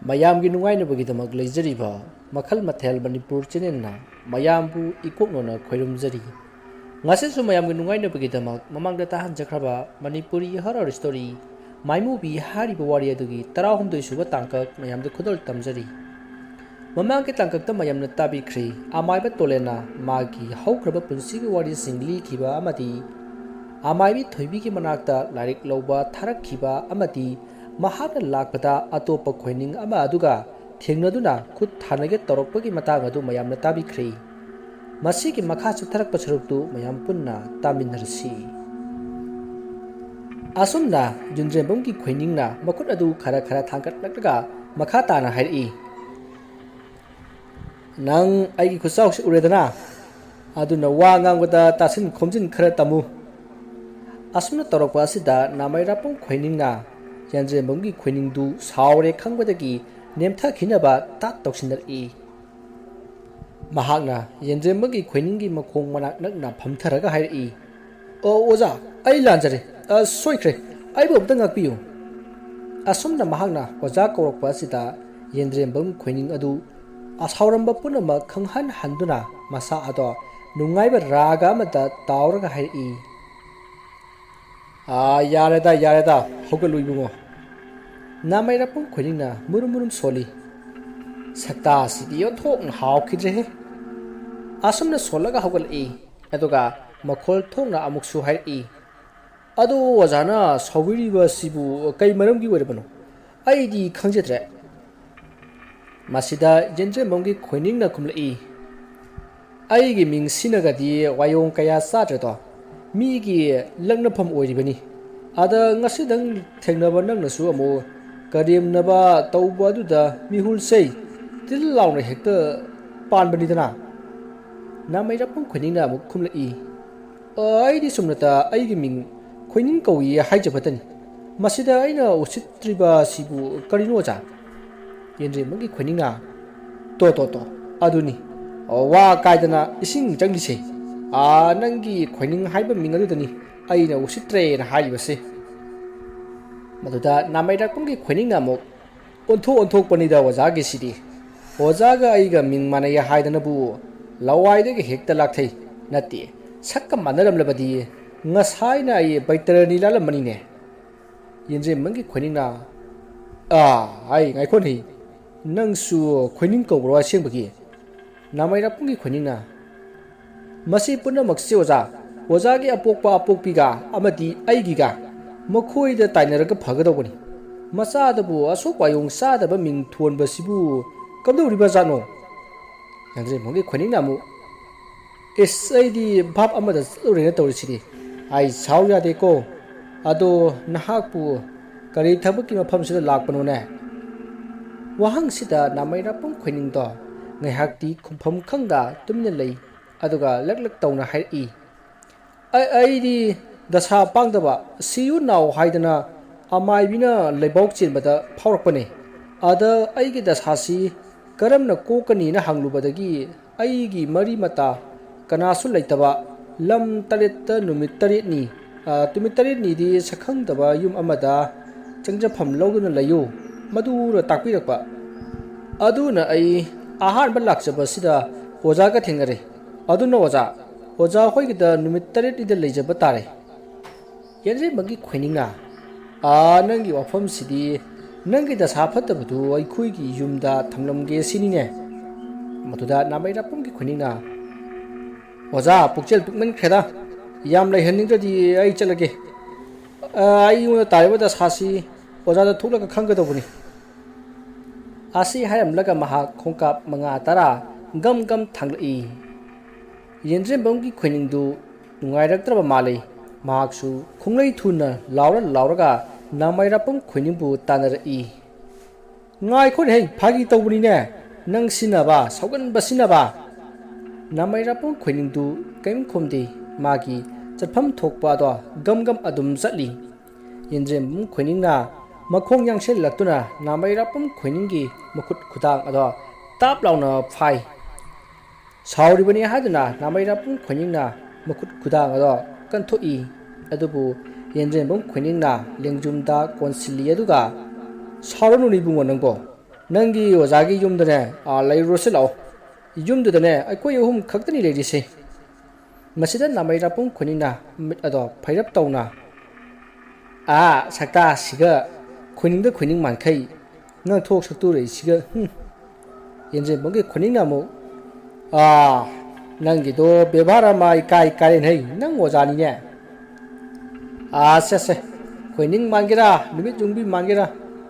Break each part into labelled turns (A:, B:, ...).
A: ꯃꯌꯥꯝꯒꯤ ꯅꯨꯡꯉꯥꯏꯅꯕꯒꯤꯗꯃꯛ ꯂꯩꯖꯔꯤꯕ ꯃꯈꯜ ꯃꯊꯦꯜ ꯃꯅꯤꯄꯨꯔ ꯆꯦꯅꯦꯜꯅ ꯃꯌꯥꯝꯕꯨ ꯏꯀꯣꯛꯅꯅ ꯈꯣꯏꯔꯨꯝꯖꯔꯤ ꯉꯁꯤꯁꯨ ꯃꯌꯥꯝꯒꯤ ꯅꯨꯡꯉꯥꯏꯅꯕꯒꯤꯗꯃꯛ ꯃꯃꯥꯡꯗ ꯇꯥꯍꯟꯖꯈ꯭ꯔꯕ ꯃꯅꯤꯄꯨꯔꯤ ꯍꯔꯔ ꯁ꯭ꯇꯣꯔꯤ ꯃꯥꯏꯃꯨꯕꯤ ꯍꯥꯏꯔꯤꯕ ꯋꯥꯔꯤ ꯑꯗꯨꯒꯤ 12 ꯁꯨꯕ ꯇꯥꯡꯀꯛ ꯃꯌꯥꯝꯗ ꯈꯨꯗꯣꯜ ꯇꯝꯖꯔꯤ ꯃꯃꯥꯡꯒꯤ ꯇꯥꯡꯀꯛꯇ ꯃꯌꯥꯝꯅ ꯇꯥꯕꯤꯈ꯭ꯔꯤ ꯑꯃꯥꯏꯕ ꯇꯣꯂꯦꯟꯅ ꯃꯥꯒꯤ ꯍꯧꯈ꯭ꯔꯕ ꯄꯨꯟꯁꯤꯒꯤ ꯋꯥꯔꯤꯁꯤꯡ ꯂꯤꯈꯤꯕ ꯑꯃꯗꯤ ꯑꯃꯥꯏꯕꯤ ꯊꯣꯏꯕꯤꯒꯤ ꯃꯅꯥꯛꯇ ꯂꯥꯏꯔꯤꯛ ꯂꯧꯕ ꯊꯥꯔꯛꯈꯤꯕ ꯑꯃꯗꯤ ꯃꯍꯥꯛꯅ ꯂꯥꯛꯄꯗ ꯑꯇꯣꯞꯄ ꯈꯣꯏꯅꯤꯡ ꯑꯃ ꯑꯗꯨꯒ ꯊꯦꯡꯅꯗꯨꯅ ꯈꯨꯠ ꯊꯥꯅꯒꯦ ꯇꯧꯔꯛꯄꯒꯤ ꯃꯇꯥꯡ ꯑꯗꯨ ꯃꯌꯥꯝꯅ ꯇꯥꯕꯤꯈ꯭ꯔꯤ ꯃꯁꯤꯒꯤ ꯃꯈꯥ ꯆꯠꯊꯔꯛꯄ ꯁꯔꯨꯛꯇꯨ ꯃꯌꯥꯝ ꯄꯨꯟꯅ ꯇꯥꯃꯤꯟꯅꯔꯁꯤ ꯑꯁꯨꯝꯅ ꯌꯨꯝꯖꯦꯝꯕꯝꯒꯤ ꯈꯣꯏꯅꯤꯡꯅ ꯃꯈꯨꯠ ꯑꯗꯨ ꯈꯔ ꯊꯥꯡꯒꯠꯂꯛꯂꯒ ꯃꯈꯥ ꯇꯥꯅ ꯍꯥꯏꯔꯛꯏ ꯅꯪ ꯑꯩꯒꯤ ꯈꯨꯠꯆꯥꯎꯁꯤ ꯎꯔꯦꯗꯅ ꯑꯗꯨꯅ ꯋꯥ ꯉꯥꯡꯕꯗ ꯇꯥꯁꯤꯟ ꯈꯣꯝꯖꯤꯟ ꯈꯔ ꯇꯝꯃꯨ ꯑꯁꯨꯝꯅ ꯇꯧꯔꯛꯄ ꯑꯁꯤꯗ ꯅꯥꯃꯩꯔꯥꯄꯨꯝ ꯈꯣꯏꯅꯤꯡꯅ ꯌꯦꯟꯖꯦꯝꯕꯝꯒꯤ ꯈꯣꯏꯅꯤꯡꯗꯨ ꯁꯥꯎꯔꯦ ꯈꯪꯕꯗꯒꯤ ꯅꯦꯝꯊꯈꯤꯅꯕ ꯇꯥꯠ ꯇꯧꯁꯤꯟꯅꯔꯛꯏ ꯃꯍꯥꯛꯅ ꯌꯦꯟꯖꯦꯝꯕꯝꯒꯤ ꯈꯣꯏꯅꯤꯡꯒꯤ ꯃꯈꯣꯡ ꯃꯅꯥꯛ ꯅꯛꯅ ꯐꯝꯊꯔꯒ ꯍꯥꯏꯔꯛꯏ ꯑꯣꯖꯥ ꯑꯩ ꯂꯥꯟꯖꯔꯦ ꯁꯣꯏꯈ꯭ꯔꯦ ꯑꯩꯕꯨ ꯑꯝꯇ ꯉꯥꯛꯄꯤꯌꯨ ꯑꯁꯨꯝꯅ ꯃꯍꯥꯛꯅ ꯑꯣꯖꯥ ꯀꯧꯔꯛꯄ ꯑꯁꯤꯗ ꯌꯦꯟꯖꯦꯝꯕꯝ ꯈꯣꯏꯅꯤꯡ ꯑꯗꯨ ꯑꯁꯥꯎꯔꯝꯕ ꯄꯨꯝꯅꯃꯛ ꯈꯪꯍꯟꯍꯟꯗꯨꯅ ꯃꯁꯥ ꯑꯗꯣ ꯅꯨꯡꯉꯥꯏꯕ ꯔꯥꯒ ꯑꯃꯗ ꯇꯥꯎꯔꯒ ꯍꯥꯏꯔꯛꯏ ꯌꯥꯔꯦꯗ ꯍꯧꯒꯠꯂꯨ ꯏꯕꯨꯡꯉꯣ ꯅꯥꯃꯩꯔꯥꯄꯨꯝ ꯈꯣꯏꯅꯤꯡꯅ ꯃꯨꯔꯨꯝ ꯁꯣꯜꯂꯤ ꯁꯛꯇꯥꯁꯤꯗꯤ ꯑꯣꯟꯊꯣꯛꯅ ꯍꯥꯎꯈꯤꯗ꯭ꯔꯦꯍꯦ ꯑꯁꯨꯝꯅ ꯁꯣꯜꯂꯒ ꯍꯧꯒꯠꯂꯛꯏ ꯑꯗꯨꯒ ꯃꯈꯣꯜ ꯊꯣꯛꯅ ꯑꯃꯨꯛꯁꯨ ꯍꯥꯏꯔꯛꯏ ꯑꯗꯣ ꯑꯣꯖꯥꯅ ꯁꯥꯎꯕꯤꯔꯤꯕ ꯑꯁꯤꯕꯨ ꯀꯩ ꯃꯔꯝꯒꯤ ꯑꯣꯏꯔꯕꯅꯣ ꯑꯩꯗꯤ ꯈꯪꯖꯗ꯭ꯔꯦ ꯃꯁꯤꯗ ꯌꯦꯟꯖꯦꯝꯕꯝꯒꯤ ꯈꯣꯏꯅꯤꯡꯅ ꯈꯨꯝꯂꯛꯏ ꯑꯩꯒꯤ ꯃꯤꯡ ꯁꯤꯅꯒꯗꯤ ꯋꯥꯌꯣꯡ ꯀꯌꯥ ꯆꯥꯗ꯭ꯔꯦꯗꯣ ꯃꯤꯒꯤ ꯂꯛꯅꯐꯝ ꯑꯣꯏꯔꯤꯕꯅꯤ ꯑꯗ ꯉꯁꯤꯗꯪ ꯊꯦꯡꯅꯕ ꯅꯪꯅꯁꯨ ꯑꯃꯨꯛ ꯀꯔꯦꯝꯅꯕ ꯇꯧꯕ ꯑꯗꯨꯗ ꯃꯤꯍꯨꯜ ꯆꯩ ꯇꯤꯜ ꯂꯥꯎꯅ ꯍꯦꯛꯇ ꯄꯥꯟꯕꯅꯤꯗꯅ ꯅꯥꯃꯩꯔꯥꯄꯨꯝ ꯈꯣꯏꯅꯤꯡꯅ ꯑꯃꯨꯛ ꯈꯨꯝꯂꯛꯏ ꯑꯩꯗꯤ ꯁꯨꯝꯅꯇ ꯑꯩꯒꯤ ꯃꯤꯡ ꯈꯣꯏꯅꯤꯡ ꯀꯧꯏ ꯍꯥꯏꯖꯕꯇꯅꯤ ꯃꯁꯤꯗ ꯑꯩꯅ ꯎꯁꯤꯠꯇ꯭ꯔꯤꯕ ꯑꯁꯤꯕꯨ ꯀꯔꯤꯅꯣ ꯑꯣꯖꯥ ꯌꯦꯟꯖꯦꯝꯕꯝꯒꯤ ꯈꯣꯏꯅꯤꯡꯅ ꯇꯣ ꯑꯗꯨꯅꯤ ꯋꯥ ꯀꯥꯏꯗꯅ ꯏꯁꯤꯡ ꯆꯪꯂꯤꯁꯦ ꯅꯪꯒꯤ ꯈꯣꯏꯅꯤꯡ ꯍꯥꯏꯕ ꯃꯤꯡ ꯑꯗꯨꯗꯅꯤ ꯑꯩꯅ ꯎꯁꯤꯠꯇ꯭ꯔꯦꯅ ꯍꯥꯏꯔꯤꯕꯁꯦ ꯃꯗꯨꯗ ꯅꯥꯃꯩꯔꯥꯄꯨꯝꯒꯤ ꯈꯣꯏꯅꯤꯡꯅ ꯑꯃꯨꯛ ꯑꯣꯟꯊꯣꯛꯄꯅꯤꯗ ꯑꯣꯖꯥꯒꯤꯁꯤꯗꯤ ꯑꯣꯖꯥꯒ ꯑꯩꯒ ꯃꯤꯡ ꯃꯥꯟꯅꯩ ꯍꯥꯏꯗꯅꯕꯨ ꯂꯋꯥꯏꯗꯒꯤ ꯍꯦꯛꯇ ꯂꯥꯛꯊꯩ ꯅꯠꯇꯦ ꯁꯛꯀ ꯃꯥꯟꯅꯔꯝꯂꯕꯗꯤ ꯉꯁꯥꯏꯅ ꯑꯩ ꯕꯩꯇꯔꯅꯤ ꯂꯥꯜꯂꯝꯃꯅꯤꯅꯦ ꯌꯦꯟꯖꯦꯝꯕꯝꯒꯤ ꯈꯣꯏꯅꯤꯡꯅ ꯉꯥꯏꯈꯣꯅꯦ ꯅꯪꯁꯨ ꯈꯣꯏꯅꯤꯡ ꯀꯧꯕ꯭ꯔꯣ ꯑꯁꯦꯡꯕꯒꯤ ꯅꯥꯃꯩꯔꯥꯄꯨꯝꯒꯤ ꯈꯣꯏꯅꯤꯡꯅ ꯃꯁꯤ ꯄꯨꯝꯅꯃꯛꯁꯤ ꯑꯣꯖꯥꯒꯤ ꯑꯄꯣꯛꯄ ꯑꯄꯣꯛꯄꯤꯒ ꯑꯃꯗꯤ ꯑꯩꯒꯤꯒ ꯃꯈꯣꯏꯗ ꯇꯥꯏꯅꯔꯒ ꯐꯒꯗꯧꯕꯅꯤ ꯃꯆꯥꯗꯕꯨ ꯑꯁꯨꯛ ꯋꯥꯌꯣꯡ ꯆꯥꯗꯕ ꯃꯤꯡ ꯊꯣꯟꯕꯁꯤꯕꯨ ꯀꯝꯗꯧꯔꯤꯕꯖꯥꯠꯅꯣ ꯌꯦꯟꯖꯦꯝꯕꯝꯒꯤ ꯈꯣꯏꯅꯤꯡꯅ ꯑꯃꯨꯛ ꯑꯩꯗꯤ ꯚꯥꯞ ꯑꯃꯗ ꯆꯠꯂꯨꯔꯦꯅ ꯇꯧꯔꯤꯁꯤꯗꯤ ꯑꯩ ꯁꯥꯎ ꯌꯥꯗꯦꯀꯣ ꯑꯗꯣ ꯅꯍꯥꯛꯄꯨ ꯀꯔꯤ ꯊꯕꯛꯀꯤ ꯃꯐꯝꯁꯤꯗ ꯂꯥꯛꯄꯅꯣꯅꯦ ꯋꯥꯍꯪꯁꯤꯗ ꯅꯥꯃꯩꯔꯥꯄꯨꯝ ꯈꯣꯏꯅꯤꯡꯗꯣ ꯉꯥꯏꯍꯥꯛꯇꯤ ꯈꯨꯝꯐꯝ ꯈꯪꯗ ꯇꯨꯃꯤꯟꯅ ꯂꯩ ꯑꯗꯨꯒ ꯂꯛ ꯇꯧꯅ ꯍꯥꯏꯔꯛꯏ ꯑꯩꯗꯤ ꯗꯁꯥ ꯄꯥꯡꯗꯕ ꯁꯤꯌꯨ ꯅꯥꯎ ꯍꯥꯏꯗꯅ ꯑꯃꯥꯏꯕꯤꯅ ꯂꯩꯕꯥꯎ ꯆꯦꯟꯕꯗ ꯐꯥꯎꯔꯛꯄꯅꯦ ꯑꯗ ꯑꯩꯒꯤ ꯗꯁꯥꯁꯤ ꯀꯔꯝꯅ ꯀꯣꯛꯀꯅꯤꯅ ꯍꯪꯂꯨꯕꯗꯒꯤ ꯑꯩꯒꯤ ꯃꯔꯤ ꯃꯇꯥ ꯀꯅꯥꯁꯨ ꯂꯩꯇꯕ ꯂꯝ 8ꯇ ꯅꯨꯃꯤꯠ 8ꯅꯤ ꯅꯨꯃꯤꯠ 8ꯅꯤꯗꯤ ꯁꯛꯈꯪꯗꯕ ꯌꯨꯝ ꯑꯃꯗ ꯆꯪꯖꯐꯝ ꯂꯧꯗꯨꯅ ꯂꯩꯌꯨ ꯃꯗꯨꯅ ꯇꯥꯛꯄꯤꯔꯛꯄ ꯑꯗꯨꯅ ꯑꯩ ꯑꯍꯥꯟꯕ ꯂꯥꯛꯆꯕꯁꯤꯗ ꯑꯣꯖꯥꯒ ꯊꯦꯡꯅꯔꯦ ꯑꯗꯨꯅ ꯑꯣꯖꯥ ꯍꯣꯏꯒꯤꯗ ꯅꯨꯃꯤꯠ 8ꯅꯤꯗ ꯂꯩꯖꯕ ꯇꯥꯔꯦ ꯌꯦꯟꯖꯦꯝꯕꯝꯒꯤ ꯈꯣꯏꯅꯤꯡꯅ ꯅꯪꯒꯤ ꯋꯥꯐꯝꯁꯤꯗꯤ ꯅꯪꯒꯤ ꯗꯁꯥ ꯐꯠꯇꯕꯗꯨ ꯑꯩꯈꯣꯏꯒꯤ ꯌꯨꯝꯗ ꯊꯝꯂꯝꯒꯦ ꯁꯤꯅꯤꯅꯦ ꯃꯗꯨꯗ ꯅꯥꯃꯩꯔꯥꯄꯨꯝꯒꯤ ꯈꯣꯏꯅꯤꯡꯅ ꯑꯣꯖꯥ ꯄꯨꯛꯆꯦꯜ ꯄꯤꯛꯃꯟꯈ꯭ꯔꯦꯗ ꯌꯥꯝ ꯂꯩꯍꯟꯅꯤꯡꯗ꯭ꯔꯗꯤ ꯑꯩ ꯆꯠꯂꯒꯦ ꯑꯩꯉꯣꯟꯗ ꯇꯥꯔꯤꯕ ꯗꯁꯥꯁꯤ ꯑꯣꯖꯥꯗ ꯊꯣꯛꯂꯒ ꯈꯪꯒꯗꯧꯕꯅꯤ ꯑꯁꯤ ꯍꯥꯏꯔꯝꯂꯒ ꯃꯍꯥꯛ ꯈꯣꯡꯀꯥꯞ 5-10 ꯒꯝ ꯊꯥꯡꯂꯛꯏ ꯌꯦꯟꯖꯦꯝꯕꯝꯒꯤ ꯈꯣꯏꯅꯤꯡꯗꯨ ꯅꯨꯡꯉꯥꯏꯔꯛꯇ꯭ꯔꯕ ꯃꯥꯜꯂꯤ ꯃꯍꯥꯛꯁꯨ ꯈꯣꯡꯂꯩ ꯊꯨꯅ ꯂꯥꯎꯔꯒ ꯅꯥꯃꯩꯔꯥꯄꯨꯝ ꯈꯣꯏꯅꯤꯡꯕꯨ ꯇꯥꯟꯅꯔꯛꯏ ꯉꯥꯏꯈꯣꯅꯦ ꯐꯥꯒꯤ ꯇꯧꯕꯅꯤꯅꯦ ꯅꯪ ꯁꯤꯟꯅꯕ ꯁꯥꯎꯒꯟꯕ ꯁꯤꯟꯅꯕ ꯅꯥꯃꯩꯔꯥꯄꯨꯝ ꯈꯣꯏꯅꯤꯡꯗꯨ ꯀꯔꯤꯝ ꯈꯨꯝꯗꯦ ꯃꯥꯒꯤ ꯆꯠꯐꯝ ꯊꯣꯛꯄ ꯑꯗꯣ ꯒꯝ ꯑꯗꯨꯝ ꯆꯠꯂꯤ ꯌꯦꯟꯖꯦꯝꯕꯝ ꯈꯣꯏꯅꯤꯡꯅ ꯃꯈꯣꯡ ꯌꯥꯡꯁꯤꯜꯂꯛꯇꯨꯅ ꯅꯥꯃꯩꯔꯥꯄꯨꯝ ꯈꯣꯏꯅꯤꯡꯒꯤ ꯃꯈꯨꯠ ꯈꯨꯗꯥꯡ ꯑꯗꯣ ꯇꯥꯞ ꯂꯥꯎꯅ ꯐꯥꯏ ꯁꯥꯎꯔꯤꯕꯅꯤ ꯍꯥꯏꯗꯨꯅ ꯅꯥꯃꯩꯔꯥꯄꯨꯝ ꯈꯣꯏꯅꯤꯡꯅ ꯃꯈꯨꯠ ꯈꯨꯗꯥꯡ ꯑꯗꯣ ꯀꯟꯊꯣꯛꯏ ꯑꯗꯨꯕꯨ ꯌꯦꯟꯖꯦꯝꯕꯝ ꯈꯣꯏꯅꯤꯡꯅ ꯂꯦꯡꯖꯨꯝꯗ ꯀꯣꯟꯁꯤꯜꯂꯤ ꯑꯗꯨꯒ ꯁꯥꯎꯔꯅꯨ ꯏꯕꯨꯡꯉꯣ ꯅꯪꯕꯣ ꯅꯪꯒꯤ ꯑꯣꯖꯥꯒꯤ ꯌꯨꯝꯗꯅꯦ ꯂꯩꯔꯨꯔꯁꯤ ꯂꯥꯛꯑꯣ ꯌꯨꯝꯗꯨꯗꯅꯦ ꯑꯩꯈꯣꯏ ꯑꯍꯨꯝ ꯈꯛꯇꯅꯤ ꯂꯩꯔꯤꯁꯦ ꯃꯁꯤꯗ ꯅꯥꯃꯩꯔꯥꯄꯨꯡ ꯈꯨꯅꯤꯡꯅ ꯃꯤꯠ ꯑꯗꯣ ꯐꯩꯔꯞ ꯇꯧꯅ ꯁꯛꯇꯥꯁꯤꯒ ꯈꯨꯅꯤꯡꯗ ꯈꯨꯅꯤꯡ ꯃꯥꯟꯈꯩ ꯉꯥꯡꯊꯣꯛ ꯁꯛꯇꯨꯔꯛꯏꯁꯤꯒ ꯌꯦꯟꯖꯦꯟꯕꯝꯒꯤ ꯈꯨꯅꯤꯡꯅ ꯑꯃꯨꯛ ꯅꯪꯒꯤꯗꯣ ꯕꯦꯕꯥꯔ ꯑꯃ ꯏꯀꯥꯏ ꯀꯥꯏꯔꯦꯟꯍꯩ ꯅꯪ ꯑꯣꯖꯥꯅꯤꯅꯦ ꯁꯦ ꯈꯣꯏꯅꯤꯡ ꯃꯥꯟꯒꯦꯔꯥ ꯅꯨꯃꯤꯠ ꯌꯨꯡꯕꯤ ꯃꯥꯟꯒꯦꯔꯥ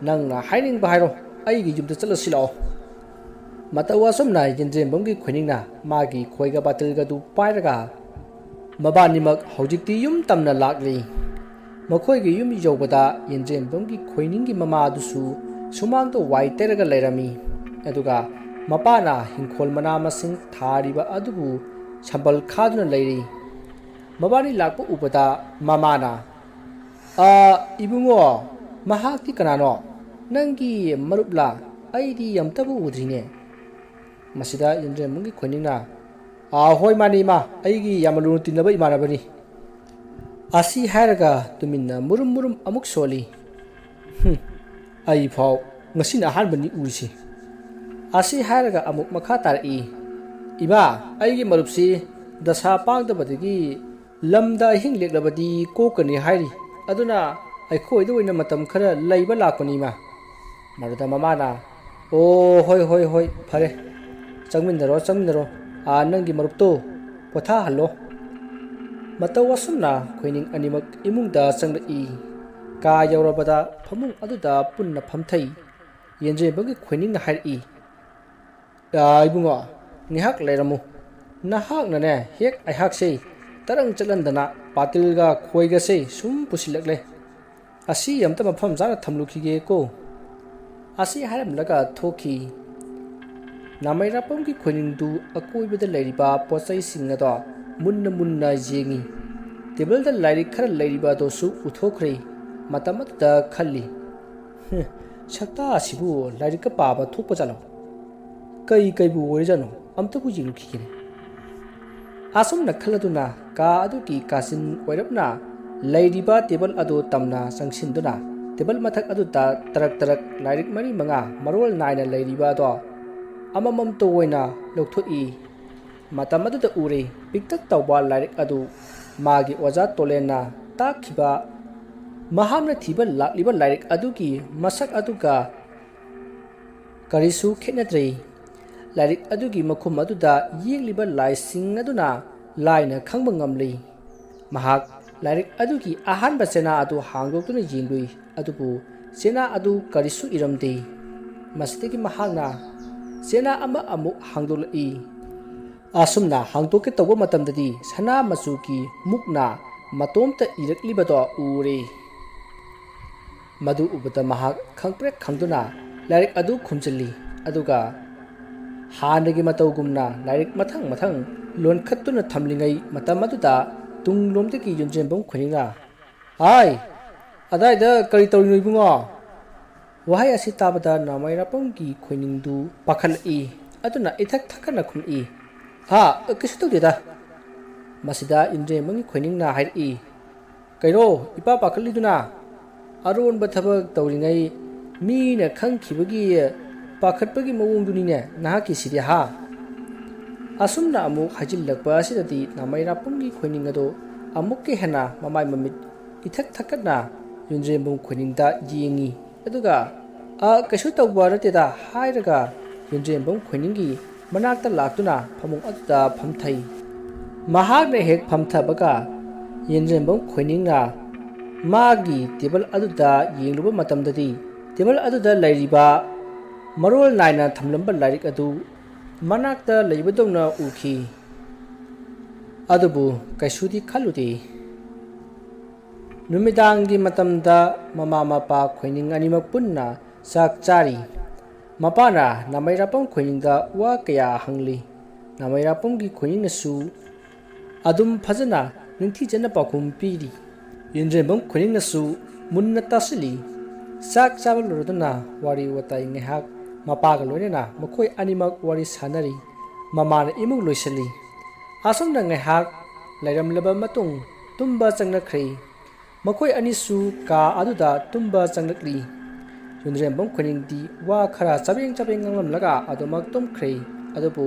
A: ꯅꯪꯅ ꯍꯥꯏꯅꯤꯡꯕ ꯍꯥꯏꯔꯣ ꯑꯩꯒꯤ ꯌꯨꯝꯗ ꯆꯠꯂꯁꯤ ꯂꯥꯛꯑꯣ ꯃꯇꯧ ꯑꯁꯨꯝꯅ ꯌꯦꯟꯖꯦꯟꯕꯝꯒꯤ ꯈꯣꯏꯅꯤꯡꯅ ꯃꯥꯒꯤ ꯈꯣꯏꯒ ꯕꯥꯇꯜꯒꯗꯨ ꯄꯥꯏꯔꯒ ꯃꯕꯥꯅꯤꯃꯛ ꯍꯧꯖꯤꯛꯇꯤ ꯌꯨꯝ ꯇꯝꯅ ꯂꯥꯛꯂꯤ ꯃꯈꯣꯏꯒꯤ ꯌꯨꯝ ꯌꯧꯕꯗ ꯌꯦꯟꯖꯦꯟꯕꯝꯒꯤ ꯈꯣꯏꯅꯤꯡꯒꯤ ꯃꯃꯥ ꯑꯗꯨꯁꯨ ꯁꯨꯃꯥꯡꯗ ꯋꯥꯏ ꯇꯩꯔꯒ ꯂꯩꯔꯝꯃꯤ ꯑꯗꯨꯒ ꯃꯄꯥꯅ ꯍꯤꯡꯈꯣꯜ ꯃꯅꯥ ꯃꯁꯤꯡ ꯊꯥꯔꯤꯕ ꯑꯗꯨꯕꯨ ꯁꯝꯕꯜ ꯈꯥꯗꯨꯅ ꯂꯩꯔꯤ ꯃꯕꯥꯅꯤ ꯂꯥꯛꯄ ꯎꯕꯗ ꯃꯃꯥꯅ ꯏꯕꯨꯡꯉꯣ ꯃꯍꯥꯛꯇꯤ ꯀꯅꯥꯅꯣ ꯅꯪꯒꯤ ꯃꯔꯨꯞꯂꯥ ꯑꯩꯗꯤ ꯑꯝꯇꯕꯨ ꯎꯗ꯭ꯔꯤꯅꯦ ꯃꯁꯤꯗ ꯌꯦꯟꯖꯦꯟꯕꯝꯒꯤ ꯈꯣꯏꯅꯤꯡꯅ ꯍꯣꯏ ꯃꯥꯅꯤ ꯏꯃꯥ ꯑꯩꯒꯤ ꯌꯥꯝꯅ ꯂꯨꯅ ꯇꯤꯟꯅꯕ ꯏꯃꯥꯟꯅꯕꯅꯤ ꯑꯁꯤ ꯍꯥꯏꯔꯒ ꯇꯨꯃꯤꯟꯅ ꯃꯨꯔꯨꯝ ꯃꯨꯔꯨꯝ ꯑꯃꯨꯛ ꯁꯣꯜꯂꯤ ꯑꯩ ꯐꯥꯎ ꯉꯁꯤꯅ ꯑꯍꯥꯟꯕꯅꯤ ꯎꯔꯤꯁꯤ ꯑꯁꯤ ꯍꯥꯏꯔꯒ ꯑꯃꯨꯛ ꯃꯈꯥ ꯇꯥꯔꯛꯏ ꯏꯃꯥ ꯑꯩꯒꯤ ꯃꯔꯨꯞꯁꯤ ꯗꯁꯥ ꯄꯥꯡꯗꯕꯗꯒꯤ ꯂꯝꯗ ꯑꯍꯤꯡ ꯂꯦꯛꯂꯕꯗꯤ ꯀꯣꯛꯀꯅꯤ ꯍꯥꯏꯔꯤ ꯑꯗꯨꯅ ꯑꯩꯈꯣꯏꯗ ꯑꯣꯏꯅ ꯃꯇꯝ ꯈꯔ ꯂꯩꯕ ꯂꯥꯛꯄꯅꯤ ꯏꯃꯥ ꯃꯗꯨꯗ ꯃꯃꯥꯅ ꯍꯣꯏ ꯐꯔꯦ ꯆꯪꯃꯤꯟꯅꯔꯣ ꯅꯪꯒꯤ ꯃꯔꯨꯞꯇꯣ ꯄꯣꯊꯥꯍꯜꯂꯣ ꯃꯇꯧ ꯑꯁꯨꯝꯅ ꯈꯣꯏꯅꯤꯡ ꯑꯅꯤꯃꯛ ꯏꯃꯨꯡꯗ ꯆꯪꯂꯛꯏ ꯀꯥ ꯌꯧꯔꯕꯗ ꯐꯃꯨꯡ ꯑꯗꯨꯗ ꯄꯨꯟꯅ ꯐꯝꯊꯩ ꯌꯦꯟꯖꯦꯟꯕꯝꯒꯤ ꯈꯣꯏꯅꯤꯡꯅ ꯍꯥꯏꯔꯛꯏ ꯏꯕꯨꯡꯉꯣ ꯉꯥꯏꯍꯥꯛ ꯂꯩꯔꯝꯃꯨ ꯅꯍꯥꯛꯅꯅꯦ ꯍꯦꯛ ꯑꯩꯍꯥꯛꯁꯦ ꯇꯔꯪ ꯆꯠꯍꯟꯗꯅ ꯄꯥꯇꯤꯜꯒ ꯈꯣꯏꯒꯁꯦ ꯁꯨꯝ ꯄꯨꯁꯤꯜꯂꯛꯂꯦ ꯑꯁꯤ ꯑꯝꯇ ꯃꯐꯝ ꯆꯥꯅ ꯊꯝꯂꯨꯈꯤꯒꯦꯀꯣ ꯑꯁꯤ ꯍꯥꯏꯔꯝꯂꯒ ꯊꯣꯛꯈꯤ ꯅꯥꯃꯩꯔꯥꯄꯝꯒꯤ ꯈꯣꯏꯅꯤꯡꯗꯨ ꯑꯀꯣꯏꯕꯗ ꯂꯩꯔꯤꯕ ꯄꯣꯠꯆꯩꯁꯤꯡ ꯑꯗꯣ ꯃꯨꯟꯅ ꯌꯦꯡꯉꯤ ꯇꯦꯕꯜꯗ ꯂꯥꯏꯔꯤꯛ ꯈꯔ ꯂꯩꯔꯤꯕ ꯑꯗꯨꯁꯨ ꯎꯊꯣꯛꯈ꯭ꯔꯦ ꯃꯇꯝ ꯑꯗꯨꯗ ꯈꯜꯂꯤ ꯁꯛꯇꯥ ꯑꯁꯤꯕꯨ ꯂꯥꯏꯔꯤꯛꯀ ꯄꯥꯕ ꯊꯣꯛꯄ ꯖꯥꯠꯂꯣ ꯀꯩꯕꯨ ꯑꯣꯏꯔꯖꯥꯠꯅꯣ ꯑꯝꯇꯕꯨ ꯌꯦꯡꯂꯨꯈꯤꯒꯦꯅꯦ ꯑꯁꯨꯝꯅ ꯈꯜꯂꯗꯨꯅ ꯀꯥ ꯑꯗꯨꯒꯤ ꯀꯥꯆꯤꯟ ꯑꯣꯏꯔꯞꯅ ꯂꯩꯔꯤꯕ ꯇꯦꯕꯜ ꯑꯗꯨ ꯇꯝꯅ ꯆꯪꯁꯤꯟꯗꯨꯅ ꯇꯦꯕꯜ ꯃꯊꯛ ꯑꯗꯨꯗ ꯇꯔꯛ ꯂꯥꯏꯔꯤꯛ 4-5 ꯃꯔꯣꯜ ꯅꯥꯏꯅ ꯂꯩꯔꯤꯕ ꯑꯗꯣ ꯑꯃꯃꯝꯇ ꯑꯣꯏꯅ ꯂꯧꯊꯣꯛꯏ ꯃꯇꯝ ꯑꯗꯨꯗ ꯎꯔꯦ ꯄꯤꯛꯇꯛ ꯇꯧꯕ ꯂꯥꯏꯔꯤꯛ ꯑꯗꯨ ꯃꯥꯒꯤ ꯑꯣꯖꯥ ꯇꯣꯂꯦꯟꯅ ꯇꯥꯛꯈꯤꯕ ꯃꯍꯥꯛꯅ ꯊꯤꯕ ꯂꯥꯛꯂꯤꯕ ꯂꯥꯏꯔꯤꯛ ꯑꯗꯨꯒꯤ ꯃꯁꯛ ꯑꯗꯨꯒ ꯀꯔꯤꯁꯨ ꯈꯦꯠꯅꯗ꯭ꯔꯦ ꯂꯥꯏꯔꯤꯛ ꯑꯗꯨꯒꯤ ꯃꯈꯨꯝ ꯑꯗꯨꯗ ꯌꯦꯛꯂꯤꯕ ꯂꯥꯏꯁꯤꯡ ꯑꯗꯨꯅ ꯂꯥꯏꯅ ꯈꯪꯕ ꯉꯝꯂꯤ ꯃꯍꯥꯛ ꯂꯥꯏꯔꯤꯛ ꯑꯗꯨꯒꯤ ꯑꯍꯥꯟꯕ ꯆꯦꯅꯥ ꯑꯗꯨ ꯍꯥꯡꯗꯣꯛꯇꯨꯅ ꯌꯦꯡꯂꯨꯏ ꯑꯗꯨꯕꯨ ꯆꯦꯅꯥ ꯑꯗꯨ ꯀꯔꯤꯁꯨ ꯏꯔꯝꯗꯦ ꯃꯁꯤꯗꯒꯤ ꯃꯍꯥꯛꯅ ꯆꯦꯅꯥ ꯑꯃ ꯑꯃꯨꯛ ꯍꯥꯡꯗꯣꯛꯂꯛꯏ ꯑꯁꯨꯝꯅ ꯍꯥꯡꯗꯣꯛꯀꯦ ꯇꯧꯕ ꯃꯇꯝꯗꯗꯤ ꯁꯅꯥ ꯃꯆꯨꯒꯤ ꯃꯨꯛꯅ ꯃꯇꯣꯝꯇ ꯏꯔꯛꯂꯤꯕꯗꯣ ꯎꯔꯦ ꯃꯗꯨ ꯎꯕꯗ ꯃꯍꯥꯛ ꯈꯪꯄ꯭ꯔꯦꯛ ꯈꯪꯗꯨꯅ ꯂꯥꯏꯔꯤꯛ ꯑꯗꯨ ꯈꯨꯝꯖꯤꯜꯂꯤ ꯑꯗꯨꯒ ꯍꯥꯟꯅꯒꯤ ꯃꯇꯧꯒꯨꯝꯅ ꯂꯥꯏꯔꯤꯛ ꯃꯊꯪ ꯂꯣꯟꯈꯠꯇꯨꯅ ꯊꯝꯂꯤꯉꯩ ꯃꯇꯝ ꯑꯗꯨꯗ ꯇꯨꯡꯂꯣꯝꯗꯒꯤ ꯌꯦꯟꯖꯦꯟꯕꯝ ꯈꯣꯏꯅꯤꯡꯅ ꯑꯗꯥꯏꯗ ꯀꯔꯤ ꯇꯧꯔꯤꯅꯣ ꯏꯕꯨꯡꯉꯣ ꯋꯥꯍꯩ ꯑꯁꯤ ꯇꯥꯕꯗ ꯅꯥꯃꯩꯔꯥꯄꯝꯒꯤ ꯈꯣꯏꯅꯤꯡꯗꯨ ꯄꯥꯈꯠꯂꯛꯏ ꯑꯗꯨꯅ ꯏꯊꯛ ꯊꯛꯀꯠꯅ ꯈꯨꯝꯂꯛꯏ ꯀꯩꯁꯨ ꯇꯧꯗꯦꯗ ꯃꯁꯤꯗ ꯌꯦꯟꯖꯦꯟꯕꯝꯒꯤ ꯈꯣꯏꯅꯤꯡꯅ ꯍꯥꯏꯔꯛꯏ ꯀꯩꯅꯣ ꯏꯄꯥ ꯄꯥꯈꯠꯂꯤꯗꯨꯅ ꯑꯔꯣꯟꯕ ꯊꯕꯛ ꯇꯧꯔꯤꯉꯩ ꯃꯤꯅ ꯈꯪꯈꯤꯕꯒꯤ ꯄꯥꯈꯠꯄꯒꯤ ꯃꯑꯣꯡꯗꯨꯅꯤꯅꯦ ꯅꯍꯥꯛꯀꯤꯁꯤꯗꯤ ꯑꯁꯨꯝꯅ ꯑꯃꯨꯛ ꯍꯥꯏꯖꯤꯜꯂꯛꯄ ꯑꯁꯤꯗꯗꯤ ꯅꯥꯃꯩꯔꯥꯄꯝꯒꯤ ꯈꯣꯏꯅꯤꯡ ꯑꯗꯨ ꯑꯃꯨꯛꯀ ꯍꯦꯟꯅ ꯃꯃꯥꯏ ꯃꯃꯤꯠ ꯏꯊꯛ ꯊꯛꯀꯠꯅ ꯌꯦꯟꯖꯦꯟꯕꯝ ꯈꯣꯏꯅꯤꯡꯗ ꯌꯦꯡꯉꯤ ꯑꯗꯨꯒ ꯀꯩꯁꯨ ꯇꯧꯕ ꯅꯠꯇꯦꯗ ꯍꯥꯏꯔꯒ ꯌꯦꯟꯖꯦꯟꯕꯝ ꯈꯣꯏꯅꯤꯡꯒꯤ ꯃꯅꯥꯛꯇ ꯂꯥꯛꯇꯨꯅ ꯐꯃꯨꯡ ꯑꯗꯨꯗ ꯐꯝꯊꯩ ꯃꯍꯥꯛꯅ ꯍꯦꯛ ꯐꯝꯊꯕꯒ ꯌꯦꯟꯖꯦꯟꯕꯝ ꯈꯣꯏꯅꯤꯡꯅ ꯃꯥꯒꯤ ꯇꯦꯕꯜ ꯑꯗꯨꯗ ꯌꯦꯡꯂꯨꯕ ꯃꯇꯝꯗꯗꯤ ꯇꯦꯕꯜ ꯑꯗꯨꯗ ꯂꯩꯔꯤꯕ ꯃꯔꯣꯜ ꯅꯥꯏꯅ ꯊꯝꯂꯝꯕ ꯂꯥꯏꯔꯤꯛ ꯑꯗꯨ ꯃꯅꯥꯛꯇ ꯂꯩꯕꯗꯧꯅ ꯎꯈꯤ ꯑꯗꯨꯕꯨ ꯀꯩꯁꯨꯗꯤ ꯈꯜꯂꯨꯗꯦ ꯅꯨꯃꯤꯗꯥꯡꯒꯤ ꯃꯇꯝꯗ ꯃꯃꯥ ꯃꯄꯥ ꯈꯣꯏꯅꯤꯡ ꯑꯅꯤꯃꯛ ꯄꯨꯟꯅ ꯆꯥꯛ ꯆꯥꯔꯤ ꯃꯄꯥꯅ ꯅꯥꯃꯩꯔꯥꯄꯝ ꯈꯣꯏꯅꯤꯡꯗ ꯋꯥ ꯀꯌꯥ ꯍꯪꯂꯤ ꯅꯥꯃꯩꯔꯥꯄꯝꯒꯤ ꯈꯣꯏꯅꯤꯡꯅꯁꯨ ꯑꯗꯨꯝ ꯐꯖꯅ ꯅꯤꯡꯊꯤꯖꯅ ꯄꯥꯎꯈꯨꯝ ꯄꯤꯔꯤ ꯌꯦꯟꯖꯦꯟꯕꯝ ꯈꯣꯏꯅꯤꯡꯅꯁꯨ ꯃꯨꯟꯅ ꯇꯥꯁꯤꯜꯂꯤ ꯆꯥꯛ ꯆꯥꯕ ꯂꯣꯏꯔꯗꯨꯅ ꯋꯥꯔꯤ ꯋꯥꯇꯥꯏ ꯉꯥꯏꯍꯥꯛ ꯃꯄꯥꯒ ꯂꯣꯏꯅꯅ ꯃꯈꯣꯏ ꯑꯅꯤꯃꯛ ꯋꯥꯔꯤ ꯁꯥꯟꯅꯔꯤ ꯃꯃꯥꯅ ꯏꯃꯨꯡ ꯂꯣꯏꯁꯤꯜꯂꯤ ꯑꯁꯨꯝꯅ ꯉꯥꯏꯍꯥꯛ ꯂꯩꯔꯝꯂꯕ ꯃꯇꯨꯡ ꯇꯨꯝꯕ ꯆꯪꯅꯈ꯭ꯔꯦ ꯃꯈꯣꯏ ꯑꯅꯤꯁꯨ ꯀꯥ ꯑꯗꯨꯗ ꯇꯨꯝꯕ ꯆꯪꯂꯛꯂꯤ ꯌꯨꯝꯗ꯭ꯔꯦꯝꯕꯝ ꯈꯣꯏꯅꯤꯡꯗꯤ ꯋꯥ ꯈꯔ ꯆꯕꯦꯡ ꯉꯥꯡꯂꯝꯂꯒ ꯑꯗꯨꯃꯛ ꯇꯨꯝꯈ꯭ꯔꯦ ꯑꯗꯨꯕꯨ